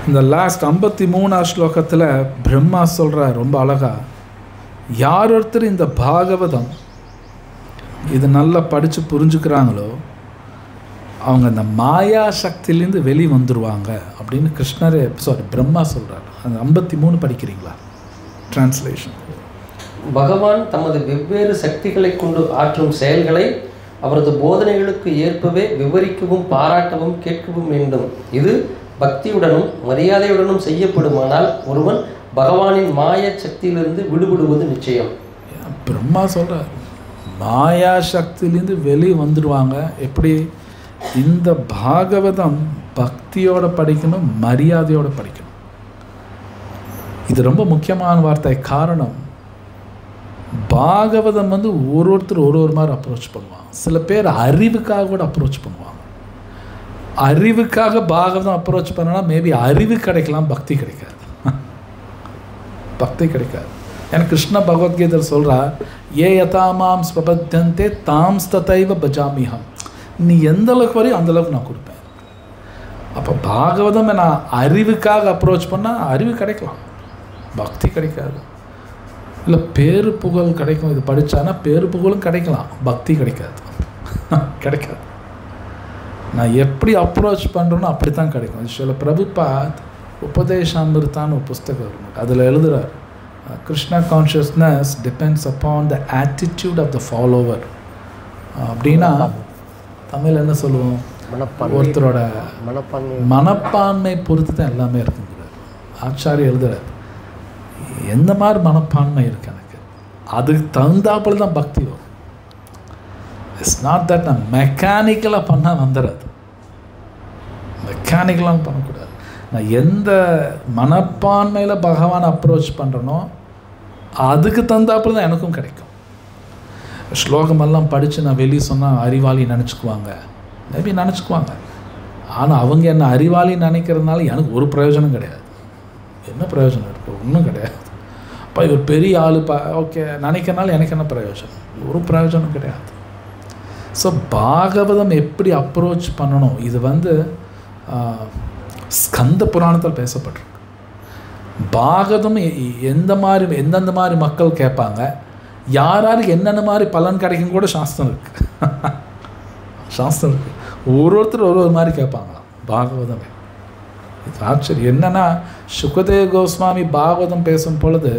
இந்த லாஸ்ட் 53ஆம் ஸ்லோகத்தில் பிரம்மா சொல்கிறார் ரொம்ப அழகா, யார் ஒருத்தர் இந்த பாகவதம் இது நல்லா படித்து புரிஞ்சுக்கிறாங்களோ அவங்க அந்த மாயா சக்தியிலேருந்து வெளியே வந்துடுவாங்க அப்படின்னு கிருஷ்ணரே பிரம்மா சொல்கிறார். அந்த 53 படிக்கிறீங்களா டிரான்ஸ்லேஷன்? பகவான் தமது வெவ்வேறு சக்திகளை கொண்டு ஆற்றும் செயல்களை அவரது போதனைகளுக்கு ஏற்பவே விவரிக்கவும் பாராட்டவும் கேட்கவும் வேண்டும். இது பக்தியுடனும் மரியாதையுடனும் செய்யப்படுமானால் ஒருவன் பகவானின் மாய சக்தியிலிருந்து விடுபடுவது நிச்சயம். பிரம்மா சொல்கிறார், மாயா சக்தியிலேருந்து வெளியே வந்துடுவாங்க. எப்படி? இந்த பாகவதம் பக்தியோடு படிக்கணும், மரியாதையோடு படிக்கணும். இது ரொம்ப முக்கியமான வார்த்தை. காரணம், பாகவதம் ஒருத்தர் ஒரு மாதிரி அப்ரோச் பண்ணுவாங்க. சில பேர் அறிவுக்காக கூட அப்ரோச் பண்ணுவாங்க. அறிவுக்காக பாகவதம் அப்ரோச் பண்ணனா மேபி அறிவு கிடைக்கலாம், பக்தி கிடைக்காது. பக்தி கிடைக்காது. ஏன்னா கிருஷ்ண பகவத்கீதை சொல்கிறா, ஏ யதாமாம் ஸ்வபத்தியந்தே தாம் ததைவ பஜாமிஹம். நீ எந்த அளவுக்கு வரையும் அந்தளவுக்கு நான் கொடுப்பேன். அப்போ பாகவதம் நான் அறிவுக்காக அப்ரோச் பண்ணால் அறிவு கிடைக்கலாம், பக்தி கிடைக்காது. இல்லை பேரு புகழ் கிடைக்கும், இது படித்தானா பேரு புகழும் கிடைக்கலாம், பக்தி கிடைக்காது. கிடைக்காது. நான் எப்படி அப்ரோச் பண்ணுறேனோ அப்படி தான் கிடைக்கும். சில பிரபுபாத் உபதேசாமிருத்தான்னு ஒரு புஸ்தகம் இருக்கு, அதில் எழுதுகிறார், Krishna consciousness depends upon the attitude of the follower. அப்படின்னா தமிழ் என்ன சொல்லுவோம், ஒருத்தரோட மனப்பான்மை பொறுத்து தான் எல்லாமே இருக்குங்கிறார். ஆச்சாரிய எழுதுகிறார், எந்த மாதிரி மனப்பான்மை இருக்குது எனக்கு, அதுக்கு தகுந்தாப்பில் தான் பக்தி வரும். இட்ஸ் நாட் தட் நான் மெக்கானிக்கலாக பண்ணால் வந்துடாது, மெக்கானிக்கலாக பண்ணக்கூடாது. நான் எந்த மனப்பான்மையில் பகவான் அப்ரோச் பண்ணுறனோ அதுக்கு தகுந்தாப்பில் தான் எனக்கும் கிடைக்கும். ஸ்லோகமெல்லாம் படித்து நான் வெளியே சொன்னால் அறிவாளி நினச்சிக்குவாங்க, மேபி நினச்சிக்குவாங்க. ஆனால் அவங்க என்ன அறிவாளி நினைக்கிறதுனால எனக்கு ஒரு பிரயோஜனம் கிடையாது. என்ன பிரயோஜனம் இருக்குது? ஒன்றும் கிடையாது. இப்போ இவர் பெரிய ஆள் ஓகே நினைக்கிறனால எனக்கு என்ன பிரயோஜனம்? ஒரு பிரயோஜனம் கிடையாது. ஸோ பாகவதம் எப்படி அப்ரோச் பண்ணணும், இது ஸ்கந்த புராணத்தில் பேசப்பட்டிருக்கு. பாகவதம் எந்தெந்த மாதிரி மக்கள் கேட்பாங்க, யாருக்கு என்னென்ன மாதிரி பலன் கிடைக்கும் கூட சாஸ்திரம் இருக்குது. சாஸ்திரம் இருக்குது. ஒருத்தர் ஒரு மாதிரி கேட்பாங்களாம் பாகவதமே. இது ஆச்சரியம். என்னென்னா சுகதேவ கோஸ்வாமி பாகவதம் பேசும் பொழுது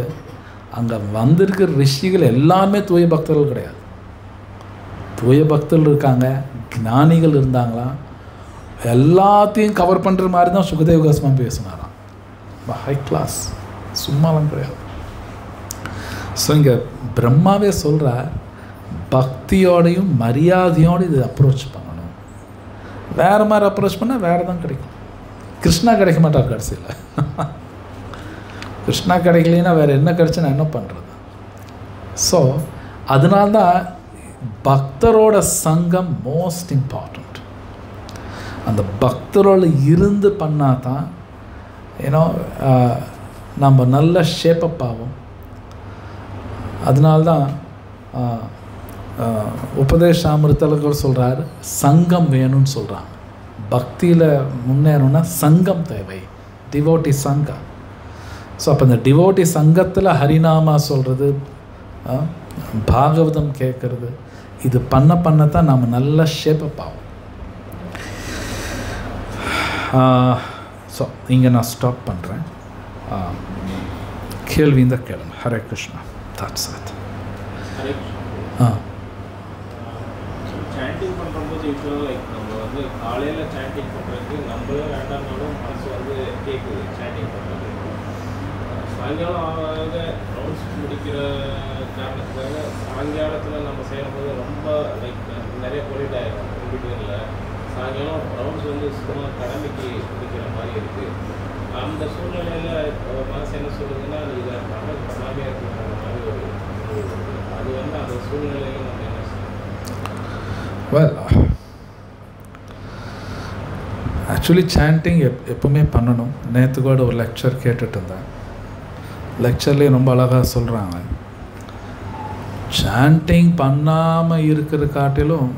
அங்கே வந்திருக்கிற ரிஷிகள் எல்லாமே தூய பக்தர்கள் கிடையாது. தூய பக்தர்கள் இருக்காங்க, ஞானிகள் இருந்தாங்களாம். எல்லாத்தையும் கவர் பண்ணுற மாதிரி தான் சுகதேவ கோஸ்வாமி பேசினாராம். ஹை கிளாஸ், சும்மாலாம் கிடையாது. ஸோ இங்கே பிரம்மாவே சொல்கிறார், பக்தியோடையும் மரியாதையோடு இது அப்ரோச் பண்ணணும். வேறு மாதிரி அப்ரோச் பண்ணால் வேறு தான் கிடைக்கும். கிருஷ்ணா கிடைக்க மாட்டார் கடைசியில். கிருஷ்ணா கிடைக்கலன்னா வேறு என்ன கிடைச்சு நான் என்ன பண்ணுறது? ஸோ அதனால்தான் பக்தரோட சங்கம் மோஸ்ட் இம்பார்ட்டண்ட். அந்த பக்தரோட இருந்து பண்ணால் தான் ஏன்னோ நம்ம நல்ல ஷேப்பப் ஆகும். அதனால்தான் உபதேசாமிருத்தர்கள் சொல்கிறார், சங்கம் வேணும்னு சொல்கிறாங்க. பக்தியில் முன்னேறணும்னா சங்கம் தேவை, டிவோட்டி சங்கம். ஸோ அப்போ இந்த டிவோட்டி சங்கத்தில் ஹரிநாமா சொல்கிறது, பாகவதம் கேட்குறது, இது பண்ணத்தான் நம்ம நல்ல ஷேப்பப் ஆகும். ஸோ இங்கே நான் ஸ்டாப் பண்ணுறேன். கேள்வி இந்த கேளுங்க. Hare Krishna. Thoughts it. Sanding பண்ணும்போது யூஸ்வலாக லைக் நம்ம காலையில் சாண்டிங் பண்ணுறதுக்கு நம்மளே வேண்டாம்னாலும் மனசு கேட்குது சாண்டிங் பண்ணுறது. சாயங்காலம் ஆக ரவுண்ட்ஸ் முடிக்கிற காரணத்துக்காக சாயங்காலத்தில் நம்ம செய்யும்போது ரொம்ப லைக் நிறைய பொலிட் ஆகிடும். பிட்வீனில் சாயங்காலம் ரவுண்ட்ஸ் சும்மா கடமைக்கு முடிக்கிற மாதிரி இருக்குது. அந்த சூழ்நிலையில் மனசு என்ன சொல்லுதுன்னா, இதை பண்ணாமே இருக்கிற மாதிரி ஒரு அது அந்த சூழ்நிலையில் நம்ம என்ன செய்யணும்? ஆக்சுவலி சாண்டிங் எப்பவுமே பண்ணணும். நேற்று கூட ஒரு லெக்சர் கேட்டுட்டு இருந்தேன். லெக்சர்லேயே ரொம்ப அழகாக சொல்கிறாங்க, சாண்டிங் பண்ணாமல் இருக்கிற காட்டிலும்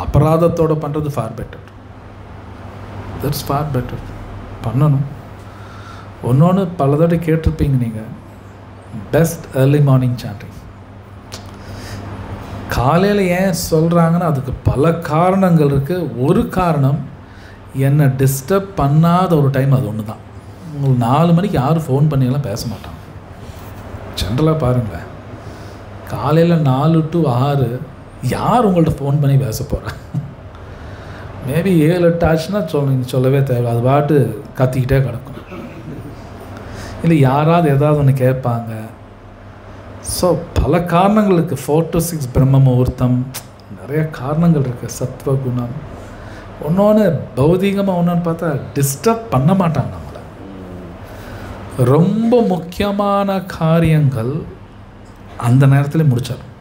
அபராதத்தோடு பண்ணுறது for better. That's for better. பண்ணணும். ஒன்று பல தடவை கேட்டிருப்பீங்க நீங்கள், பெஸ்ட் ஏர்லி மார்னிங் சாண்டிங். காலையில் ஏன் சொல்கிறாங்கன்னா அதுக்கு பல காரணங்கள் இருக்குது. ஒரு காரணம், என்னை டிஸ்டர்ப் பண்ணாத ஒரு டைம் அது ஒன்று தான். உங்களுக்கு 4 மணிக்கு யாரும் ஃபோன் பண்ணியெல்லாம் பேச மாட்டாங்க. ஜென்ரலாக பாருங்களேன், காலையில் 4 to 6 யார் உங்கள்கிட்ட ஃபோன் பண்ணி பேச போகிறேன்? மேபி 7-8 ஆச்சுன்னா சொல்லவே தேவை, அது பாட்டு கத்திக்கிட்டே கிடக்கும். இல்லை யாராவது ஏதாவது ஒன்று கேட்பாங்க. ஸோ பல காரணங்களுக்கு 4 to 6 பிரம்ம முகூர்த்தம், நிறைய காரணங்கள் இருக்குது. சத்வகுணம் ஒன்று பௌதிகமாக ஒன்றுன்னு பார்த்தா டிஸ்டர்ப் பண்ண மாட்டாங்க நம்மளை. ரொம்ப முக்கியமான காரியங்கள் அந்த நேரத்தில் முடிச்சிடும்.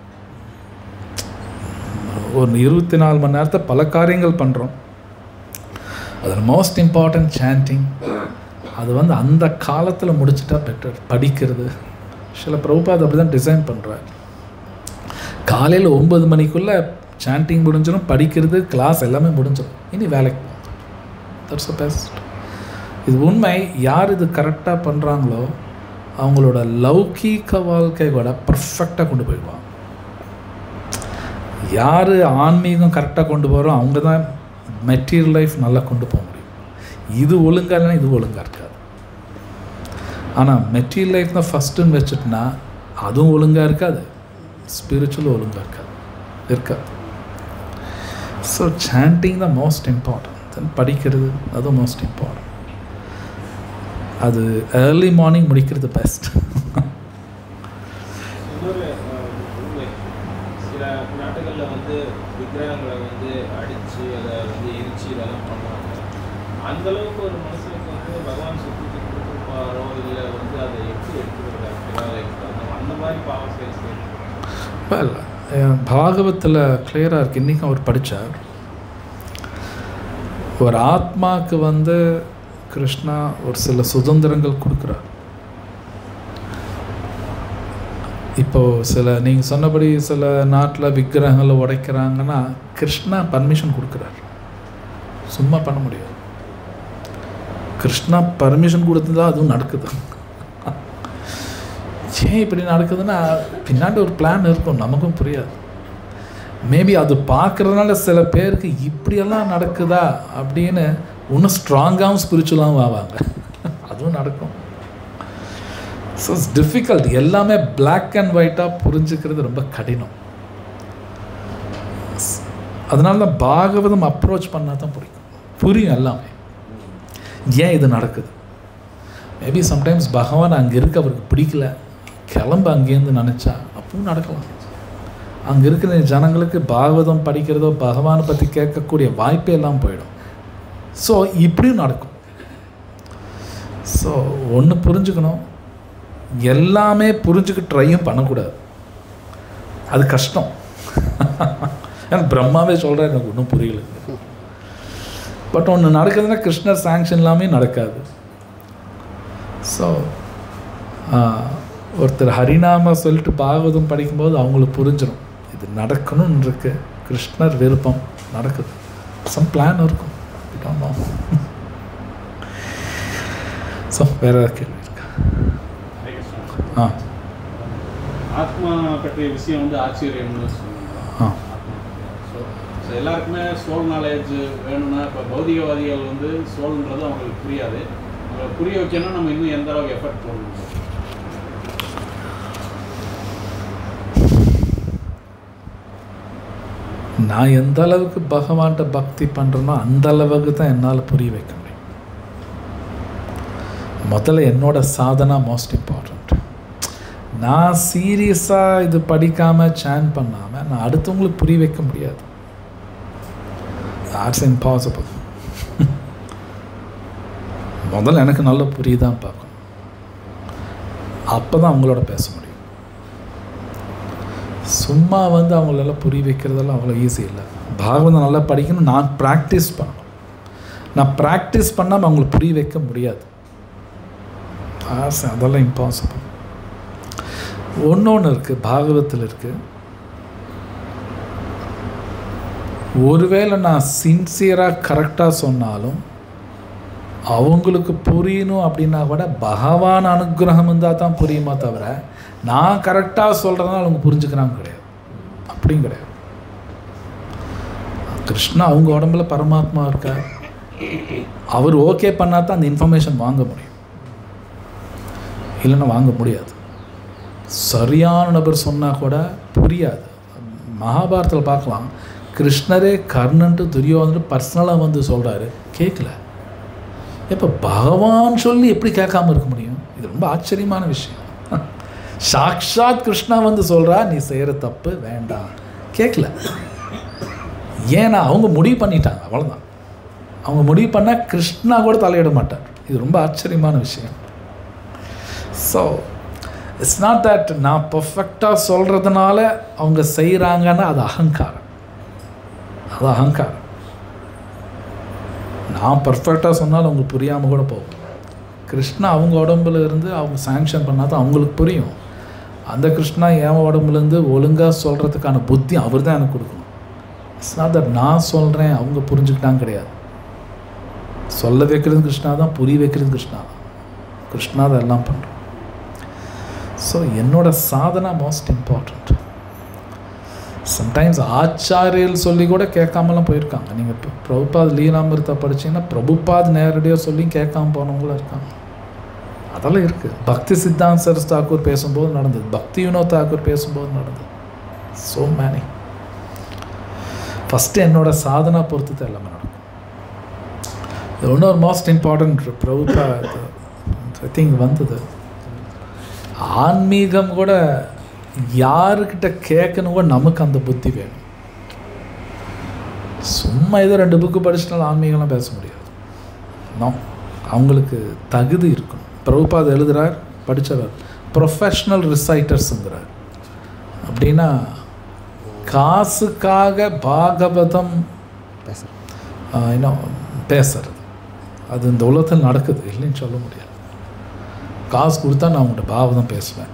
ஒரு 24 மணி நேரத்தை பல காரியங்கள் பண்ணுறோம். அதில் மோஸ்ட் இம்பார்ட்டன்ட் சாண்டிங். அது வந்து அந்த காலத்தில் முடிச்சுட்டா பெட்டர். படிக்கிறது சில பிரபுபாத் அப்படி தான் டிசைன் பண்ணுறார். காலையில் 9 மணிக்குள்ளே சாண்டிங் முடிஞ்சிடும், படிக்கிறது கிளாஸ் எல்லாமே முடிஞ்சிடும், இனி வேலைக்கு போகும். That's the best. இது உண்மை. யார் இது கரெக்டாக பண்ணுறாங்களோ அவங்களோட லௌகீக வாழ்க்கை கூட பர்ஃபெக்டாக கொண்டு போயிடுவாங்க. யார் ஆன்மீகம் கரெக்டாக கொண்டு போகிறோம் அவங்க தான் மெட்டீரியல் லைஃப் நல்லா கொண்டு போக முடியும். இது ஒழுங்காக இல்லைன்னா இது ஒழுங்காக இருக்காது. ஆனால் மெட்டீரியல் லைஃப் தான் ஃபஸ்ட்டுன்னு வச்சுட்டுனா அதுவும் ஒழுங்காக இருக்காது, ஸ்பிரிச்சுவலும் ஒழுங்காக இருக்காது. ஸோ சாண்டிங் தான் மோஸ்ட் இம்பார்ட்டன்ட். தென் படிக்கிறது அதுவும் மோஸ்ட் இம்பார்ட்டன்ட். அது ஏர்லி மார்னிங் முடிக்கிறது பெஸ்ட். சில நாட்டுகளில் வந்து விக்கிரகங்களை வந்து அடித்து அதை வந்து எரிச்சு இதெல்லாம் பண்ணுவாங்க. அந்தளவுக்கு ஒரு மனுஷனுக்கு வந்து பகவான் சுற்றி கொடுத்துருப்பாரோ இல்லை வந்து அதை எப்படி எடுத்துக்கிறது அந்த மாதிரி பாவம் செயல் பாகவத்தில் கிளியராக இருக்குது. இன்றைக்கும் அவர் படித்தார். ஒரு ஆத்மாவுக்கு வந்து கிருஷ்ணா ஒரு சில சுதந்திரங்கள் கொடுக்குறார். இப்போது சில நீங்கள் சொன்னபடி சில நாட்டில் விக்கிரகங்களை உடைக்கிறாங்கன்னா கிருஷ்ணா பர்மிஷன் கொடுக்குறார். சும்மா பண்ண முடியாது. கிருஷ்ணா பர்மிஷன் கொடுத்துருந்தா அதுவும் நடக்குது. ஏன் இப்படி நடக்குதுன்னா பின்னாடி ஒரு பிளான் இருக்கும், நமக்கும் புரியாது. மேபி அது பார்க்குறதுனால சில பேருக்கு இப்படியெல்லாம் நடக்குதா அப்படின்னு இன்னும் ஸ்ட்ராங்காகவும் ஸ்பிரிச்சுவலாகவும் ஆவாங்க. அதுவும் நடக்கும். So it's difficult. எல்லாமே பிளாக் அண்ட் ஒயிட்டாக புரிஞ்சுக்கிறது ரொம்ப கடினம். அதனால தான் பாகவதம் அப்ரோச் பண்ணால் தான் புரியும் எல்லாமே. ஏன் இது நடக்குது? மேபி சம்டைம்ஸ் பகவான் அங்கே இருக்க அவருக்கு பிடிக்கல, கிளம்ப அங்கேருந்து நினச்சா அப்பவும் நடக்கலாம். அங்கே இருக்கிற ஜனங்களுக்கு பாகவதம் படிக்கிறதோ பகவானை பற்றி கேட்கக்கூடிய வாய்ப்பே எல்லாம் போயிடும். ஸோ இப்படியும் நடக்கும். ஸோ ஒன்று புரிஞ்சுக்கணும், எல்லாமே புரிஞ்சுக்க ட்ரையும் பண்ணக்கூடாது. அது கஷ்டம். ஏன்னா பிரம்மாவே சொல்கிறேன் எனக்கு ஒன்றும் புரியல. பட் ஒன்று நடக்குதுன்னா கிருஷ்ணர் சாங்ஷன் எல்லாமே நடக்காது. ஸோ ஒருத்தர் ஹரிநாம சொல்லிட்டு பாகவதம் படிக்கும்போது அவங்களுக்கு புரிஞ்சிடும் இது நடக்கணும்னு இருக்கு, கிருஷ்ணர் விருப்பம் நடக்குது. சம் பிளான் இருக்கும். ஸோ வேற கேள்வி இருக்கா? ஆத்மா பற்றிய விஷயம் வந்து ஆச்சரியம்னு சொல்லுவாங்க. ஸோ எல்லாருக்குமே சோல் நாலேஜ் வேணும்னா இப்போ பௌதிகவாதிகள் வந்து சோல்ன்றது அவங்களுக்கு புரியாது. அவங்களை புரிய வைக்கணும்னா நம்ம இன்னும் எந்த அளவுக்கு எஃபர்ட் போடணும்? நான் எந்த அளவுக்கு பகவான்கிட்ட பக்தி பண்ணுறேனோ அந்த அளவுக்கு தான் என்னால் புரிய வைக்க முடியும். முதல்ல என்னோட சாதனா மோஸ்ட் இம்பார்ட்டண்ட். நான் சீரியஸாக இது படிக்காமல் சேன் பண்ணாமல் நான் அடுத்தவங்களுக்கு புரிய வைக்க முடியாது. that's impossible. முதல்ல எனக்கு நல்ல புரியுதான் பார்க்கணும், அப்போ தான் அவங்களோட பேச முடியும். சும்மா வந்து அவங்களெல்லாம் புரிய வைக்கிறதெல்லாம் அவ்வளோ ஈஸி இல்லை. பாகவதம் நல்லா படிக்கணும், நான் ப்ராக்டிஸ் பண்ணணும். நான் ப்ராக்டிஸ் பண்ணாமல் அவங்களுக்கு புரிய வைக்க முடியாது. அதெல்லாம் இம்பாசிபிள். ஒன்று இருக்குது, பாகவத்தில் இருக்குது. ஒருவேளை நான் சின்சியராக கரெக்டாக சொன்னாலும் அவங்களுக்கு புரியணும் அப்படின்னா கூட பகவான் அனுகிரகம் இருந்தால் தான் புரியுமா தவிர நான் கரெக்டாக சொல்கிறதுனால அவங்க புரிஞ்சுக்கிறாங்க கிடையாது. அப்படியும் கிடையாது. கிருஷ்ணா அவங்க உடம்புல பரமாத்மா இருக்கார், அவர் ஓகே பண்ணால் தான் அந்த இன்ஃபர்மேஷன் வாங்க முடியும், இல்லைன்னா வாங்க முடியாது. சரியான நபர் சொன்னால் கூட புரியாது. மகாபாரதத்தில் பார்க்கலாம், கிருஷ்ணரே கர்ணன்ட்டு துரியோதனன்ட்டு பர்சனலாக வந்து சொல்கிறாரு, கேட்கல. இப்போ பகவான் சொல்லி எப்படி கேட்காம இருக்க முடியும்? இது ரொம்ப ஆச்சரியமான விஷயம். சாக்ஷாத் கிருஷ்ணா வந்து சொல்கிறா நீ செய்கிற தப்பு வேண்டாம், கேட்கல. ஏன்னா அவங்க முடிவு பண்ணிட்டாங்க, அவ்வளோதான். அவங்க முடிவு பண்ணால் கிருஷ்ணா கூட தலையிட மாட்டார். இது ரொம்ப ஆச்சரியமான விஷயம். ஸோ இட்ஸ் நாட் தட் நான் பர்ஃபெக்டாக சொல்கிறதுனால அவங்க செய்கிறாங்கன்னா அது அகங்காரம். அது அகங்காரம். நான் பர்ஃபெக்டாக சொன்னாலும் அவங்களுக்கு புரியாமல் கூட போகும். கிருஷ்ணா அவங்க உடம்புல இருந்து அவங்க சாங்ஷன் பண்ணால் தான் அவங்களுக்கு புரியும். அந்த கிருஷ்ணா என் உடம்புலேருந்து ஒழுங்காக சொல்கிறதுக்கான புத்தி அவர் தான் எனக்கு கொடுக்கணும். இட்ஸ் நாட் தட் நான் சொல்கிறேன் அவங்க புரிஞ்சுக்கிட்டாங்க கிடையாது. சொல்ல வைக்கிறது கிருஷ்ணா தான், புரிய வைக்கிறது கிருஷ்ணா தான். கிருஷ்ணா தான் எல்லாம் பண்ணுறோம். ஸோ என்னோட Sadhana most important. Sometimes Acharyal சொல்லி கூட கேட்காமலாம் போயிருக்காங்க. நீங்கள் பிரபுபாத் லீலாமிருத்தை படிச்சிங்கன்னா பிரபுபாத் நேரடியாக சொல்லி கேட்காம போனவங்களும் இருக்காங்க. அதெல்லாம் இருக்குது. பக்தி சித்தாந்த் சரஸ் தாக்கூர் பேசும்போது நடந்தது, பக்தி வினோத் தாக்கூர் பேசும்போது நடந்தது. ஸோ மேனி. ஃபஸ்ட்டு என்னோட சாதனா பொறுத்து தான் எல்லாமே நடக்கும். இது இன்னொரு most important Prabhupad I think வந்தது. ஆன்மீகம் கூட யாருக்கிட்ட கேட்கணும் கூட நமக்கு அந்த புத்தி வேணும். சும்மா ஏதோ 2 புக்கு படிச்சுட்டாலும் ஆன்மீகம்லாம் பேச முடியாது. அவங்களுக்கு தகுதி இருக்கணும். பிரபுபாத் எழுதுகிறார், படித்தவர், ப்ரொஃபஷ்னல் ரிசைட்டர்ஸுங்கிறார். அப்படின்னா காசுக்காக பாகவதம் இன்னும் பேசுறது அது இந்த உலகத்தில் நடக்குது, இல்லைன்னு சொல்ல முடியாது. காசு கொடுத்தா நான் அவங்கள்ட்ட பாகவதம் பேசுவேன்,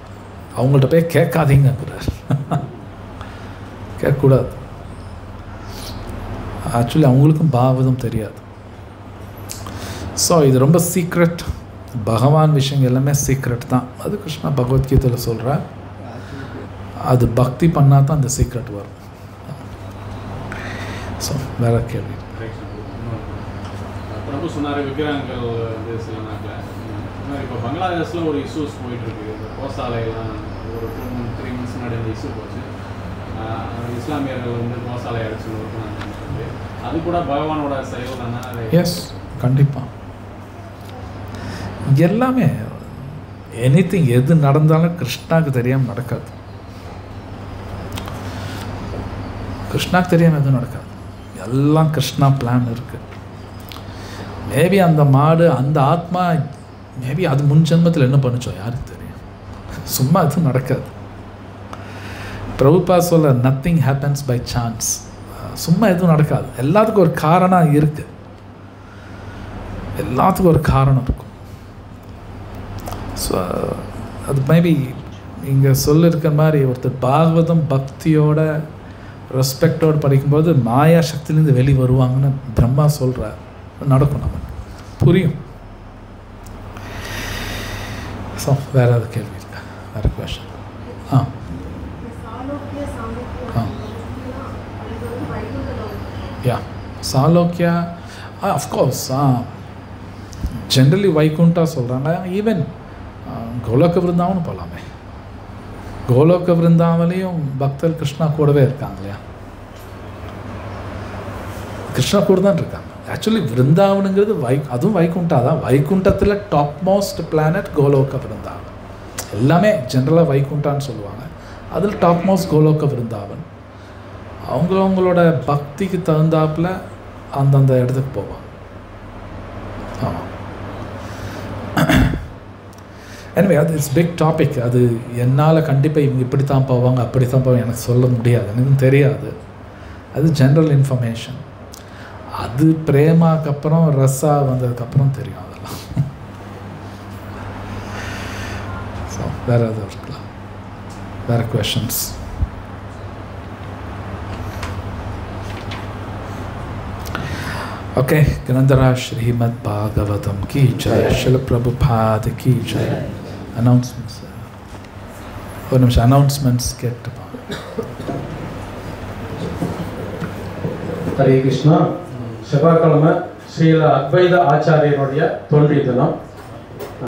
அவங்கள்ட்ட போய் கேட்காதீங்கிறார். கேட்கக்கூடாது. ஆக்சுவலி அவங்களுக்கும் பாகவதம் தெரியாது. ஸோ இது ரொம்ப சீக்ரெட். பகவான் விஷயங்கள் எல்லாமே சீக்ரெட் தான். அது கிருஷ்ணா பகவத்கீதையில் சொல்கிறார். அது பக்தி பண்ணால் தான் அந்த சீக்ரெட் வரும். ஸோ வேற கேள்வி. பிரபு சொன்னார் விக்கிரகங்கள் வந்து சில நாட்டில். இப்போ பங்களாதேஷில் ஒரு இஷ்யூஸ் போயிட்டுருக்கு. இந்த கோசாலையெல்லாம் ஒரு 2-3 months முன்னாடி அந்த இஷ்யூ போச்சு. இஸ்லாமியர்கள் வந்து கோசாலை அடிச்சு அது கூட பகவானோட செயல் தானே? எஸ், கண்டிப்பாக. எல்லாமே எனிதிங் எது நடந்தாலும் கிருஷ்ணாவுக்கு தெரியாமல் நடக்காது. கிருஷ்ணாவுக்கு தெரியாமல் எதுவும் நடக்காது. எல்லாம் கிருஷ்ணா பிளான் இருக்குது. மேபி அந்த மாடு அந்த ஆத்மா மேபி அது முன் ஜென்மத்தில் என்ன பண்ணிச்சோம் யாருக்கு தெரியும். சும்மா எதுவும் நடக்காது. பிரபுபாத் சொல்ல நத்திங் ஹேப்பன்ஸ் பை சான்ஸ். சும்மா எதுவும் நடக்காது. எல்லாத்துக்கும் ஒரு காரணம் இருக்குது. எல்லாத்துக்கும் ஒரு காரணம் இருக்கும். ஸோ அது மேபி இங்கே சொல்லியிருக்கிற மாதிரி ஒருத்தர் பாகவதம் பக்தியோட ரெஸ்பெக்டோடு படிக்கும்போது மாயா சக்திலேருந்து வெளியே வருவாங்கன்னு பிரம்மா சொல்கிறார். நடக்கும், நமக்கு புரியும். ஸோ வேறு ஏதாவது கேள்வி இருக்கா? வேறு கொஷன்? யா சாலோக்கியா அஃப்கோர்ஸ். ஜென்ரலி வைகுண்டா சொல்கிறாங்க. ஈவன் கோலோக விருந்தாவனும் போகலாமே. கோலோக விருந்தாவனையும் பக்தர் கிருஷ்ணா கூடவே இருக்காங்க இல்லையா? கிருஷ்ணா கூட தான் இருக்காங்க. ஆக்சுவலி விருந்தாவனுங்கிறது அதுவும் வைகுண்டா தான். வைகுண்டத்தில் டாப் மோஸ்ட் பிளானட் கோலோக விருந்தாவன். எல்லாமே ஜென்ரலாக வைகுண்டான்னு சொல்லுவாங்க. அதில் டாப் மோஸ்ட் கோலோக விருந்தாவன். அவங்களோட பக்திக்கு தகுந்தாப்பில் அந்தந்த இடத்துக்கு போவாங்க. ஆமாம். எனவே அது இட்ஸ் பிக் டாபிக். அது என்னால் கண்டிப்பாக இவங்க இப்படி தான் போவாங்க அப்படி தான் போவாங்க எனக்கு சொல்ல முடியாது, எனக்கும் தெரியாது. அது ஜென்ரல் இன்ஃபர்மேஷன். அது பிரேமாக்கு அப்புறம் ரசா வந்ததுக்கப்புறம் தெரியும் அதெல்லாம். ஸோ வேறு எதாவது இருக்கலாம்? வேறு கொஷன்ஸ்? ओके ग्रंथरा श्रीमद् भागवतम की जय, शिल प्रभुपाद की जय. अनाउंसमेंट्स ஒரு நிமிஷம் அனௌன்ஸ்மெண்ட்ஸ் கேட்டுப்பா. ஹரே கிருஷ்ணா. செவ்வாய்க்கிழமை ஸ்ரீல அத்வைத ஆச்சாரியனுடைய தோன்றிய தினம்.